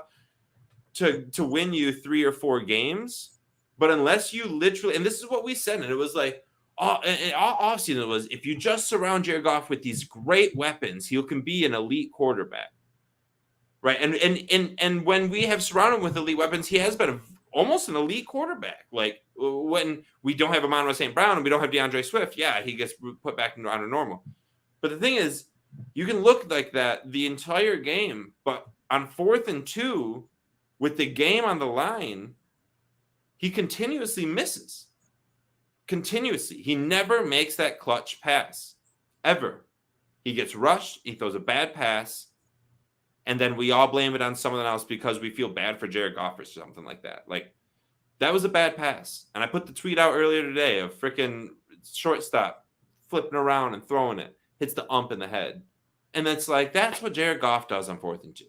to win you 3 or 4 games. But unless you literally, and this is what we said, and it was like, all offseason, it was, if you just surround Jared Goff with these great weapons, he can be an elite quarterback. Right. And when we have surrounded him with elite weapons, he has been almost an elite quarterback. Like when we don't have Amon-Ra St. Brown and we don't have DeAndre Swift, yeah, he gets put back into under normal. But the thing is, you can look like that the entire game, but on 4th and 2, with the game on the line, he continuously misses. Continuously. He never makes that clutch pass. Ever. He gets rushed, he throws a bad pass, and then we all blame it on someone else because we feel bad for Jared Goff or something like that. Like, that was a bad pass. And I put the tweet out earlier today of freaking shortstop flipping around and throwing it. Hits the ump in the head. And it's like, that's what Jared Goff does on 4th and 2.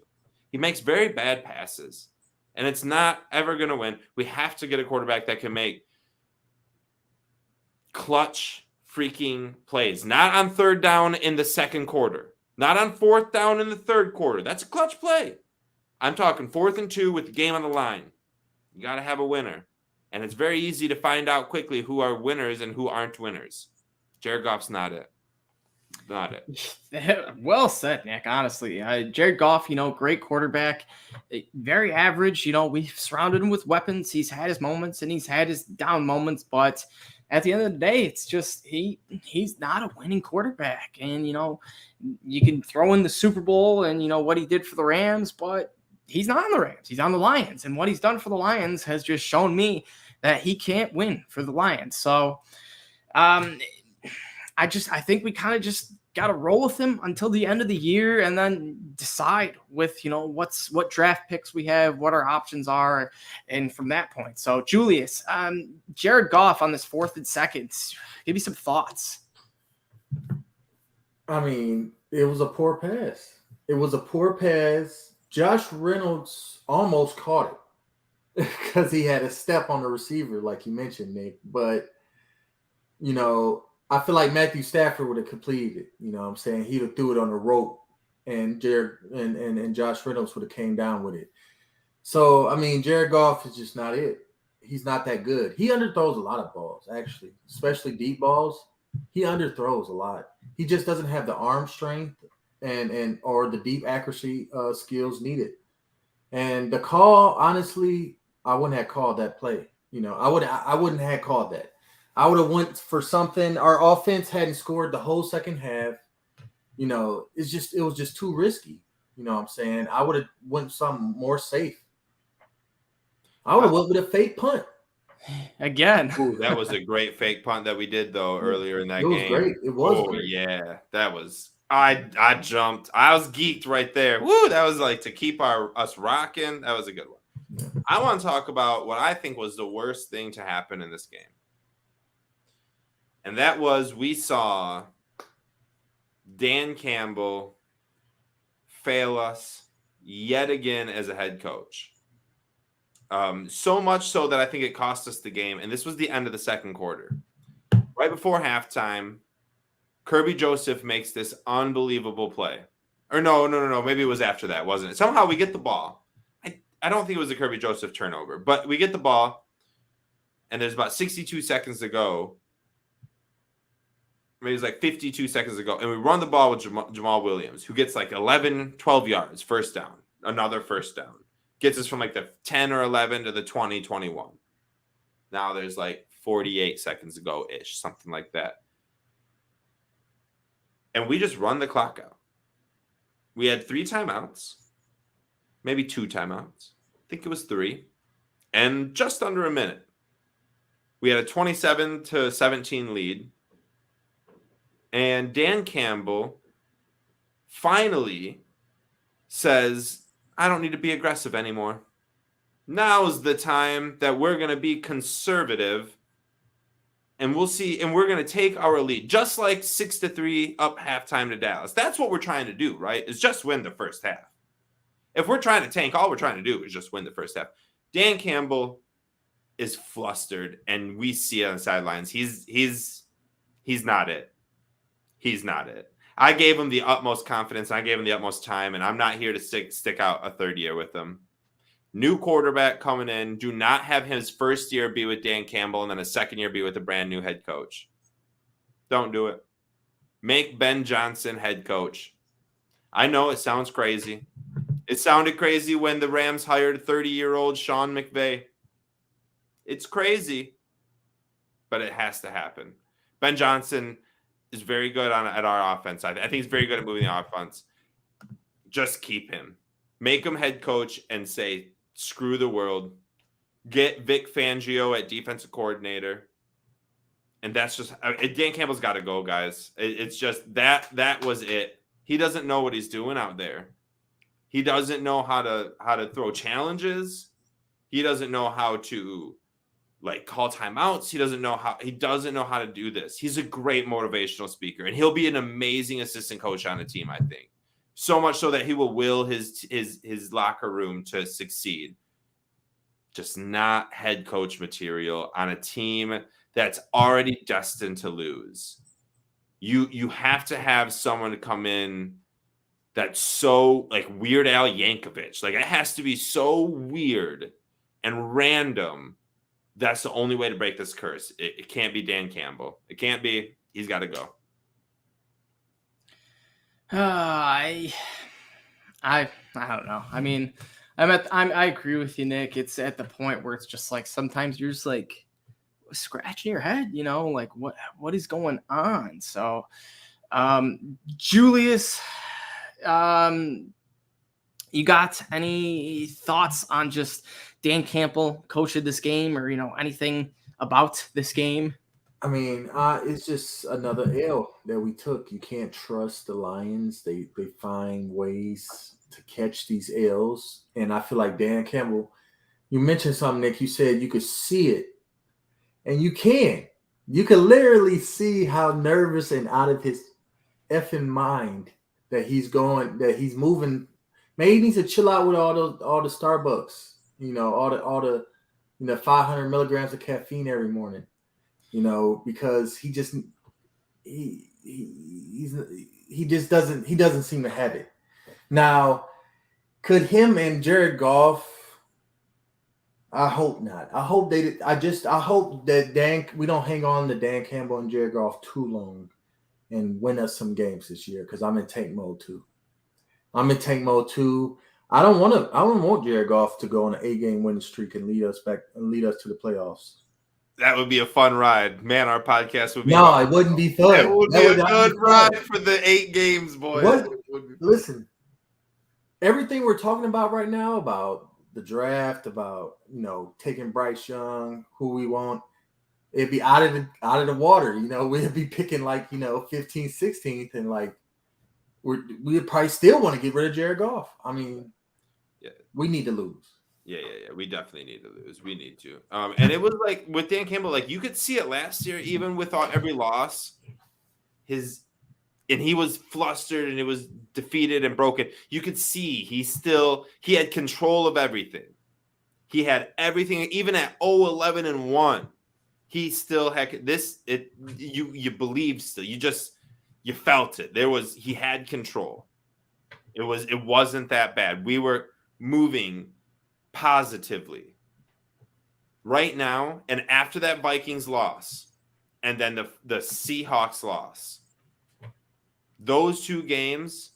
He makes very bad passes. And it's not ever going to win. We have to get a quarterback that can make clutch freaking plays. Not on 3rd down in the 2nd quarter. Not on 4th down in the 3rd quarter. That's a clutch play. I'm talking 4th and 2 with the game on the line. You got to have a winner. And it's very easy to find out quickly who are winners and who aren't winners. Jared Goff's not it. Not it. Well said, Nick. Honestly, Jared Goff, great quarterback, very average. We've surrounded him with weapons. He's had his moments and he's had his down moments, but at the end of the day, it's just he's not a winning quarterback. And you can throw in the Super Bowl and what he did for the Rams, but he's not on the Rams. He's on the Lions, and what he's done for the Lions has just shown me that he can't win for the Lions. So, I think we kind of just got to roll with him until the end of the year and then decide with, what draft picks we have, what our options are. And from that point. So Julius, Jared Goff on this 4th and 2nd, give me some thoughts. I mean, it was a poor pass. Josh Reynolds almost caught it because he had a step on the receiver, like you mentioned, Nick. But, I feel like Matthew Stafford would have completed it. You know what I'm saying? He'd have threw it on the rope, and Josh Reynolds would have came down with it. So, I mean, Jared Goff is just not it. He's not that good. He underthrows a lot of balls, actually, especially deep balls. He underthrows a lot. He just doesn't have the arm strength or the deep accuracy skills needed. And the call, honestly, I wouldn't have called that play. I wouldn't have called that. I would have went for something. Our offense hadn't scored the whole second half. It was just too risky. You know what I'm saying? I would have went something more safe. I would have went with a fake punt. Again. Ooh, that was a great fake punt that we did though earlier in that game. It was great. It was great. Yeah, that was. I jumped. I was geeked right there. Woo! That was like to keep us rocking. That was a good one. Yeah. I want to talk about what I think was the worst thing to happen in this game, and that was we saw Dan Campbell fail us yet again as a head coach. So much so that I think it cost us the game. And this was the end of the second quarter. Right before halftime, Kirby Joseph makes this unbelievable play. Or no. Maybe it was after that, wasn't it? Somehow we get the ball. I don't think it was a Kirby Joseph turnover, but we get the ball, and there's about 62 seconds to go. Maybe it's like 52 seconds to go. And we run the ball with Jamal Williams, who gets like 11, 12 yards, first down. Another first down. Gets us from like the 10 or 11 to the 20, 21. Now there's like 48 seconds to go-ish, something like that. And we just run the clock out. We had 3 timeouts, maybe 2 timeouts. I think it was 3. And just under a minute. We had a 27-17 lead. And Dan Campbell finally says, I don't need to be aggressive anymore. Now's the time that we're going to be conservative, and we'll see, and we're going to take our lead, just like 6-3 up halftime to Dallas. That's what we're trying to do, right? Is just win the first half. If we're trying to tank, all we're trying to do is just win the first half. Dan Campbell is flustered, and we see it on the sidelines. He's not it. He's not it. I gave him the utmost confidence. I gave him the utmost time, and I'm not here to stick out a third year with him. New quarterback coming in. Do not have his first year be with Dan Campbell and then a second year be with a brand new head coach. Don't do it. Make Ben Johnson head coach. I know it sounds crazy. It sounded crazy when the Rams hired 30-year-old Sean McVay. It's crazy, but it has to happen. Ben Johnson is very good at our offense. I think he's very good at moving the offense. Just keep him. Make him head coach and say, screw the world. Get Vic Fangio at defensive coordinator. And that's just Dan Campbell's got to go, guys. It's just that was it. He doesn't know what he's doing out there. He doesn't know how to throw challenges. He doesn't know how to call timeouts. He doesn't know how to do this. He's a great motivational speaker, and he'll be an amazing assistant coach on a team, I think. So much so that he will will his locker room to succeed. Just not head coach material on a team that's already destined to lose. You have to have someone to come in that's so Weird Al Yankovic. It has to be so weird and random. That's the only way to break this curse. It can't be Dan Campbell. It can't be. He's got to go. I don't know. I mean, I agree with you, Nick. It's at the point where it's just sometimes you're just scratching your head, what is going on? So, Julius, you got any thoughts on just Dan Campbell coach of this game, or anything about this game? I mean, it's just another L that we took. You can't trust the Lions. They find ways to catch these L's, and I feel like Dan Campbell. You mentioned something, Nick. You said you could see it, and you can. You can literally see how nervous and out of his effing mind that he's going, that he's moving. Maybe he needs to chill out with all the Starbucks. All the 500 milligrams of caffeine every morning. Because he just doesn't seem to have it. Now, could him and Jared Goff? I hope not. I hope they did. I hope that we don't hang on to Dan Campbell and Jared Goff too long and win us some games this year, because I'm in tank mode too. I don't want Jared Goff to go on an 8-game winning streak and lead us to the playoffs. That would be a fun ride. Man, our podcast would be No, it wouldn't be fun. It would be a good ride for the 8 games, boys. Listen, everything we're talking about right now, about the draft, about taking Bryce Young, who we want, it'd be out of the water. We'd be picking 15th, 16th, and we'd probably still want to get rid of Jared Goff. I mean, yeah, we need to lose. Yeah. We definitely need to lose. We need to. And it was like with Dan Campbell, you could see it last year, even with every loss, and he was flustered and it was defeated and broken. You could see he had control of everything. He had everything, even at 0-11-1. He still had this. You believe still. You felt it. He had control. It wasn't that bad. We were moving positively right now, and after that Vikings loss and then the Seahawks loss, those 2 games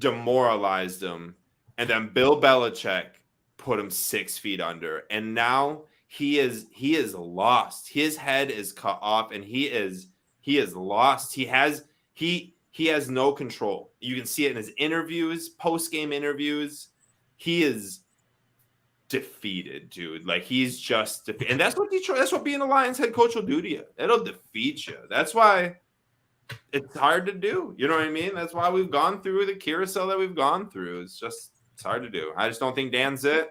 demoralized him, and then Bill Belichick put him 6 feet under, and now he is lost. His head is cut off, and he is lost. He has no control. You can see it in his interviews, post-game interviews. He is defeated, dude. He's just defeated. And that's what being a Lions head coach will do to you. It'll defeat you. That's why it's hard to do. You know what I mean? That's why we've gone through the carousel that we've gone through. It's hard to do. I just don't think Dan's it.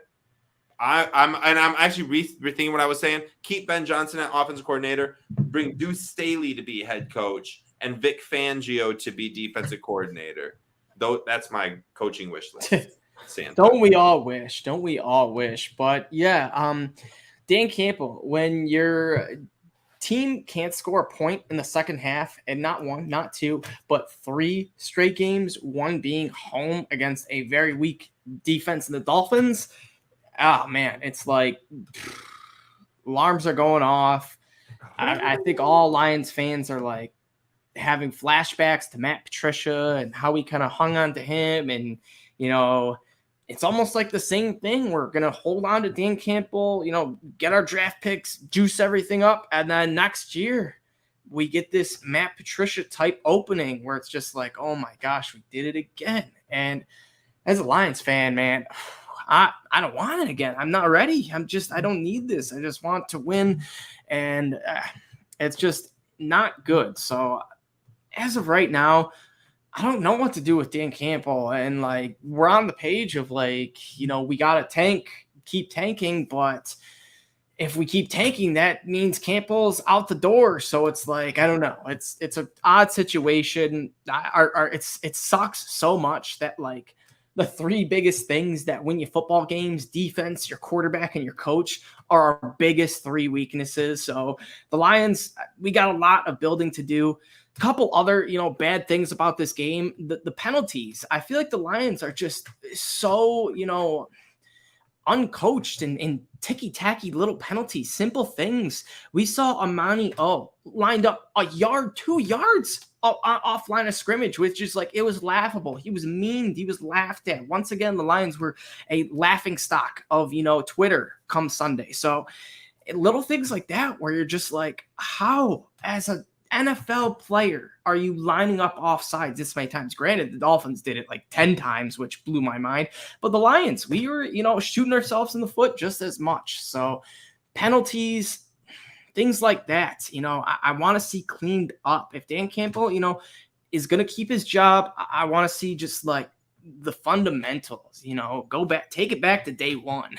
I'm actually rethinking what I was saying. Keep Ben Johnson at offensive coordinator. Bring Deuce Staley to be head coach and Vic Fangio to be defensive coordinator. Though that's my coaching wish list. Santa. Don't we all wish? But yeah, Dan Campbell, when your team can't score a point in the second half, and not 1, not 2, but 3 straight games, one being home against a very weak defense in the Dolphins, oh man, it's alarms are going off. I think all Lions fans are having flashbacks to Matt Patricia and how we kind of hung on to him, and it's almost like the same thing. We're going to hold on to Dan Campbell, get our draft picks, juice everything up. And then next year we get this Matt Patricia type opening where it's just oh my gosh, we did it again. And as a Lions fan, man, I don't want it again. I'm not ready. I don't need this. I just want to win. And it's just not good. So as of right now, I don't know what to do with Dan Campbell, and we're on the page of we got to keep tanking, but if we keep tanking, that means Campbell's out the door. So it's I don't know. It's an odd situation. It sucks so much that the 3 biggest things that win you football games, defense, your quarterback, and your coach, are our biggest 3 weaknesses. So the Lions, we got a lot of building to do. Couple other, bad things about this game, the penalties. I feel like the Lions are just so, uncoached and ticky-tacky little penalties, simple things. We saw Amani lined up a yard, 2 yards off line of scrimmage, which is it was laughable. He was mean. He was laughed at. Once again, the Lions were a laughing stock of, Twitter come Sunday. So little things like that where you're just how, as a NFL player, are you lining up offsides this many times? Granted, the Dolphins did it 10 times, which blew my mind. But the Lions, we were, shooting ourselves in the foot just as much. So penalties, things like that. I want to see cleaned up. If Dan Campbell, is going to keep his job, I want to see just like the fundamentals, go back, take it back to day one.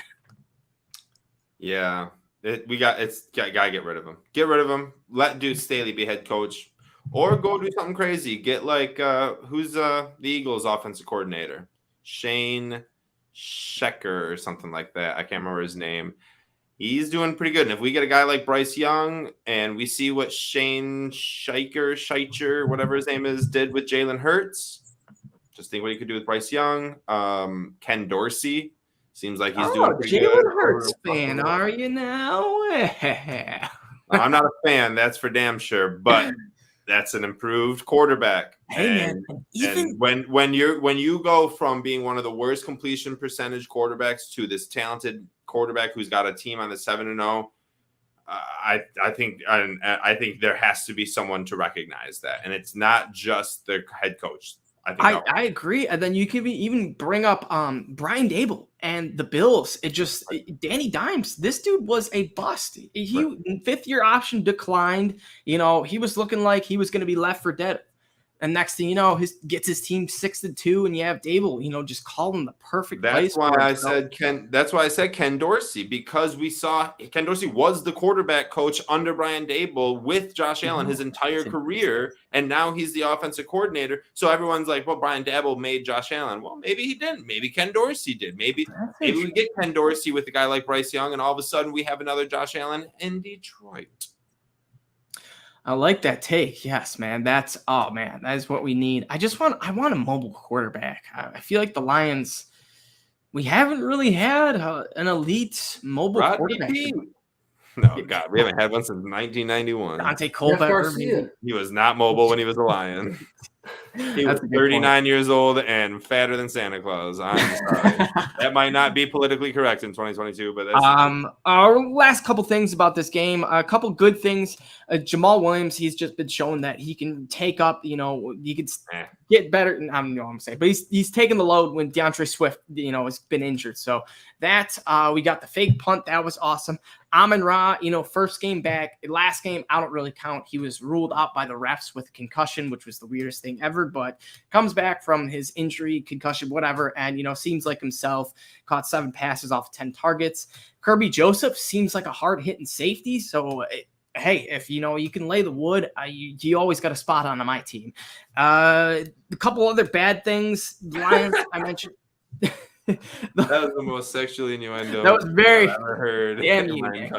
Yeah. Gotta get rid of him. Get rid of him. Let Deuce Staley be head coach, or go do something crazy. Get like who's the Eagles offensive coordinator? Shane Schecker or something like that. I can't remember his name. He's doing pretty good. And if we get a guy like Bryce Young and we see what Shane Scheicher, whatever his name is, did with Jalen Hurts, just think what he could do with Bryce Young. Ken Dorsey seems like he's doing pretty good. Jalen Hurts fan, are you now? I'm not a fan, that's for damn sure, but that's an improved quarterback. Hey, and when you go from being one of the worst completion percentage quarterbacks to this talented quarterback who's got a team on the 7-0, I think there has to be someone to recognize that, and it's not just the head coach. I agree. And then you could even bring up Brian Dable and the Bills. Danny Dimes. This dude was a bust. Fifth-year option declined. He was looking like he was going to be left for dead. And next thing you know, gets his team 6-2, and you have Dable, just call him the perfect place. That's why I said Ken Dorsey, because we saw Ken Dorsey was the quarterback coach under Brian Dable with Josh Allen his entire career, and now he's the offensive coordinator. So everyone's like, well, Brian Dable made Josh Allen. Well, maybe he didn't. Maybe Ken Dorsey did. Maybe we get Ken Dorsey with a guy like Bryce Young, and all of a sudden we have another Josh Allen in Detroit. I like that take. Yes, man. That is what we need. I want a mobile quarterback. I feel like the Lions, we haven't really had an elite mobile quarterback. No, God, we haven't had one since 1991. Dante Culpepper. He was not mobile when he was a Lion. He was 39 years old and fatter than Santa Claus. I'm sorry. That might not be politically correct in 2022, but that's our last couple things about this game. A couple good things. Jamal Williams, he's just been shown that he can take up, he can get better. I don't know what I'm saying, but he's taken the load when DeAndre Swift, has been injured. So that we got the fake punt. That was awesome. Amon-Ra, first game back. Last game, I don't really count. He was ruled out by the refs with concussion, which was the weirdest thing ever, but comes back from his injury, concussion, whatever, and, seems like himself. Caught 7 passes off 10 targets. Kirby Joseph seems like a hard-hitting safety, so hey, if you can lay the wood, you always got a spot on my team. A couple other bad things. Lions, I mentioned. That was the most sexually innuendo that was very I've ever heard. Damn you, Nick.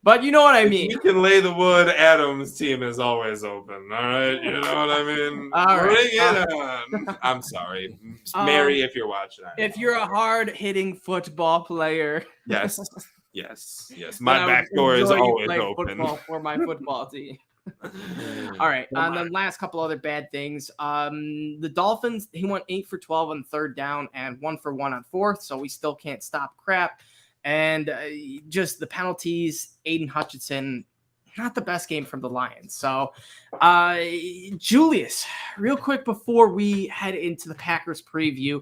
But you know what I mean. You can lay the wood. Adam's team is always open. All right, you know what I mean. All right. Bring it on. I'm sorry, Mary, if you're watching. If you're a hard-hitting football player, yes. My back door is always open. Football for my football team. All right, and then last couple other bad things. The Dolphins, he went 8 for 12 on third down and 1 for 1 on fourth, so we still can't stop crap. And just the penalties, Aiden Hutchinson, not the best game from the Lions. So, Julius, real quick before we head into the Packers preview,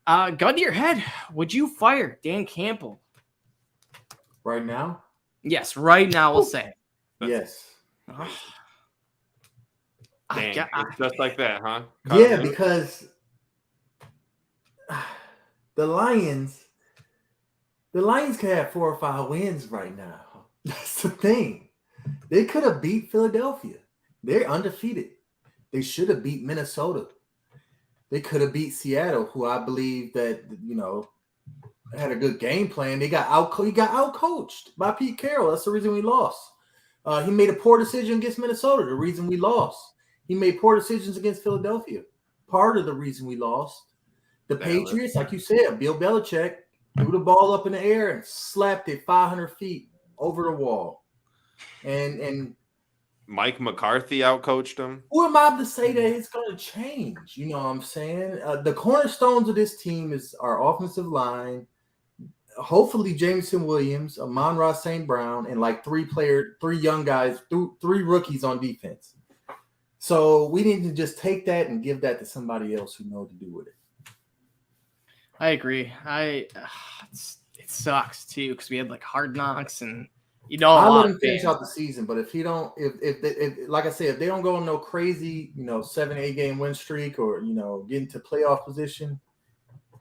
gun to your head, would you fire Dan Campbell? Right now? Yes, right now we'll say. Yes. Dang, it's just like that, huh? Yeah, because the Lions could have 4 or 5 wins right now. That's the thing. They could have beat Philadelphia. They're undefeated. They should have beat Minnesota. They could have beat Seattle, who I believe that, had a good game plan. He got out-coached by Pete Carroll. That's the reason we lost. He made a poor decision against Minnesota, the reason we lost. He made poor decisions against Philadelphia, part of the reason we lost. The Patriots, like you said, Bill Belichick threw the ball up in the air and slapped it 500 feet over the wall. And Mike McCarthy outcoached him. Who am I to say that it's going to change? You know what I'm saying? The cornerstones of this team is our offensive line, hopefully Jameson Williams, Amon-Ra St. Brown, and like 3 young guys, 3 rookies on defense. So we need to just take that and give that to somebody else who knows to do with it. I agree. It sucks too because we had like Hard Knocks and You know, I'll a let lot him of finish fans. out the season, but if he don't, if like I said, if they don't go on no crazy, 7-8 game win streak or get into playoff position,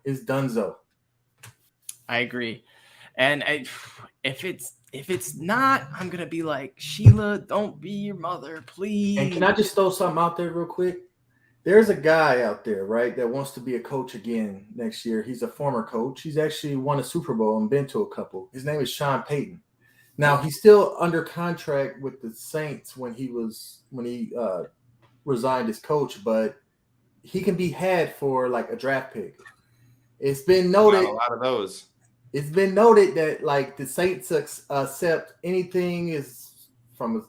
it's donezo. I agree. And if it's not, I'm gonna be like, Sheila, don't be your mother, please. And can I just throw something out there real quick? There's a guy out there, right, that wants to be a coach again next year. He's a former coach. He's actually won a Super Bowl and been to a couple. His name is Sean Payton. Now he's still under contract with the Saints when he resigned as coach, but he can be had for like a draft pick. It's been noted. Got a lot of those. It's been noted that like the Saints accept anything is from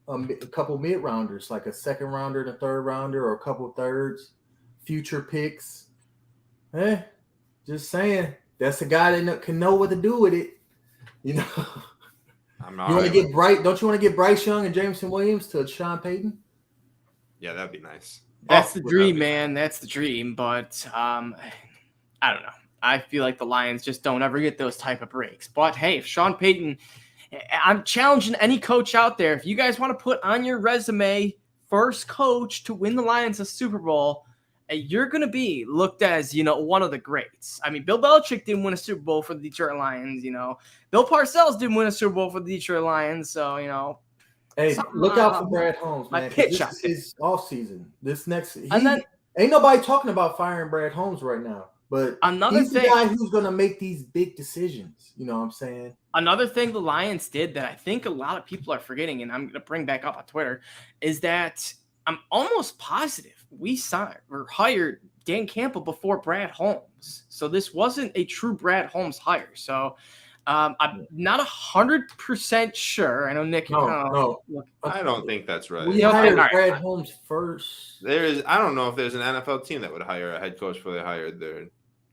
a couple mid rounders, like a second rounder and a third rounder, or a couple thirds, future picks. Just saying, that's a guy that can know what to do with it. I'm You not. want to get Bright? Don't you want to get Bryce Young and Jameson Williams to Sean Payton? Yeah, that'd be nice. That's the dream, man. That's the dream. But I don't know. I feel like the Lions just don't ever get those type of breaks. But hey, if Sean Payton, I'm challenging any coach out there. If you guys want to put on your resume first coach to win the Lions a Super Bowl, you're going to be looked as, one of the greats. I mean, Bill Belichick didn't win a Super Bowl for the Detroit Lions, Bill Parcells didn't win a Super Bowl for the Detroit Lions, so, Hey, look out for Brad Holmes, man. This is his off season. This next, then ain't nobody talking about firing Brad Holmes right now. But he's the guy who's going to make these big decisions. You know what I'm saying? Another thing the Lions did that I think a lot of people are forgetting, and I'm going to bring back up on Twitter, is that I'm almost positive we hired Dan Campbell before Brad Holmes. So this wasn't a true Brad Holmes hire. So I'm not 100% sure. I know Nick. No. I don't think that's right. We hired Brad Holmes first. I don't know if there's an NFL team that would hire a head coach before they hired their.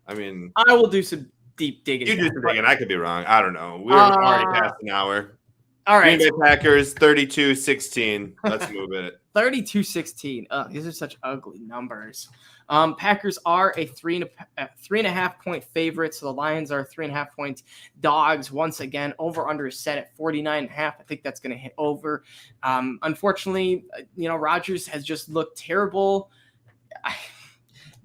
I mean, I will do some deep digging. You do some digging. I could be wrong. I don't know. We're already past an hour. All right. Green Bay Packers 32-16. Let's move it. 32-16. These are such ugly numbers. Packers are a 3.5 point favorite. So the Lions are 3.5 point dogs. Once again, over under is set at 49.5. I think that's going to hit over. Unfortunately, Rodgers has just looked terrible.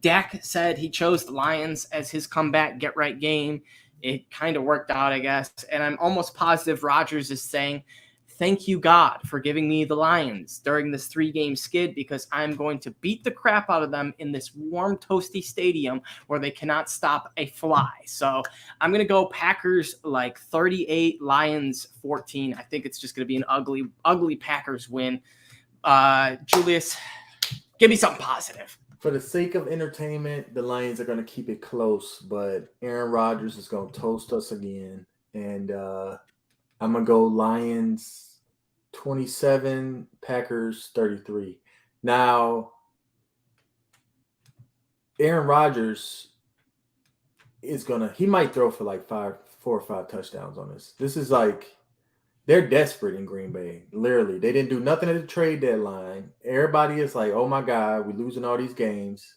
Dak said he chose the Lions as his comeback get-right game. It kind of worked out, I guess. And I'm almost positive Rodgers is saying, thank you, God, for giving me the Lions during this 3-game skid because I'm going to beat the crap out of them in this warm, toasty stadium where they cannot stop a fly. So I'm going to go Packers like 38, Lions 14. I think it's just going to be an ugly, ugly Packers win. Julius, give me something positive. For the sake of entertainment, the Lions are going to keep it close, but Aaron Rodgers is going to toast us again. And I'm going to go Lions 27, Packers 33. Now, Aaron Rodgers he might throw for like 4 or 5 touchdowns on us. This is like, they're desperate in Green Bay. Literally, they didn't do nothing at the trade deadline. Everybody is like, "Oh my God, we're losing all these games."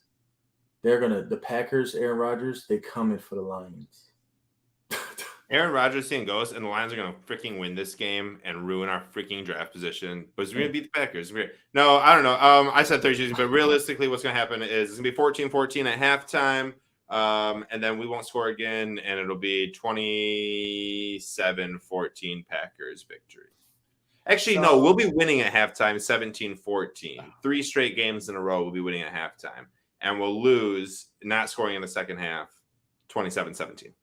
The Packers, Aaron Rodgers, they coming for the Lions. Aaron Rodgers seeing ghosts, and the Lions are going to freaking win this game and ruin our freaking draft position. But we're going to beat the Packers. No, I don't know. I said 32, but realistically, what's going to happen is it's going to be 14-14 at halftime. And then we won't score again, and it'll be 27-14 Packers victory. Actually, no, we'll be winning at halftime 17-14. 3 straight games in a row we'll be winning at halftime. And we'll lose, not scoring in the second half, 27-17.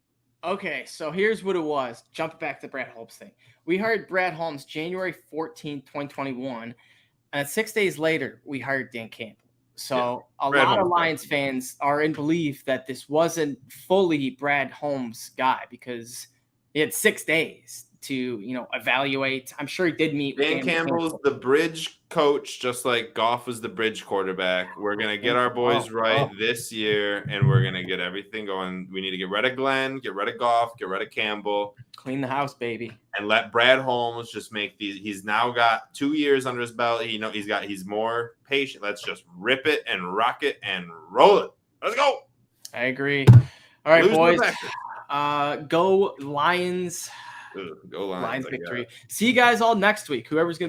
Okay, so here's what it was. Jump back to the Brad Holmes thing. We hired Brad Holmes January 14th, 2021. And 6 days later, we hired Dan Campbell. So a lot of Lions fans are in belief that this wasn't fully Brad Holmes' guy because he had 6 days to, evaluate. I'm sure he did meet with Dan Campbell's the bridge coach, just like Goff was the bridge quarterback. We're going to get our boys right this year, and we're going to get everything going. We need to get rid of Glenn, get rid of Goff, get rid of Campbell. Clean the house, baby. And let Brad Holmes just make these. He's now got 2 years under his belt. He's more patient. Let's just rip it and rock it and roll it. Let's go. I agree. All right, boys. Go Lions. Go Lions, Lions I victory. guess. See you guys all next week. Whoever's going to be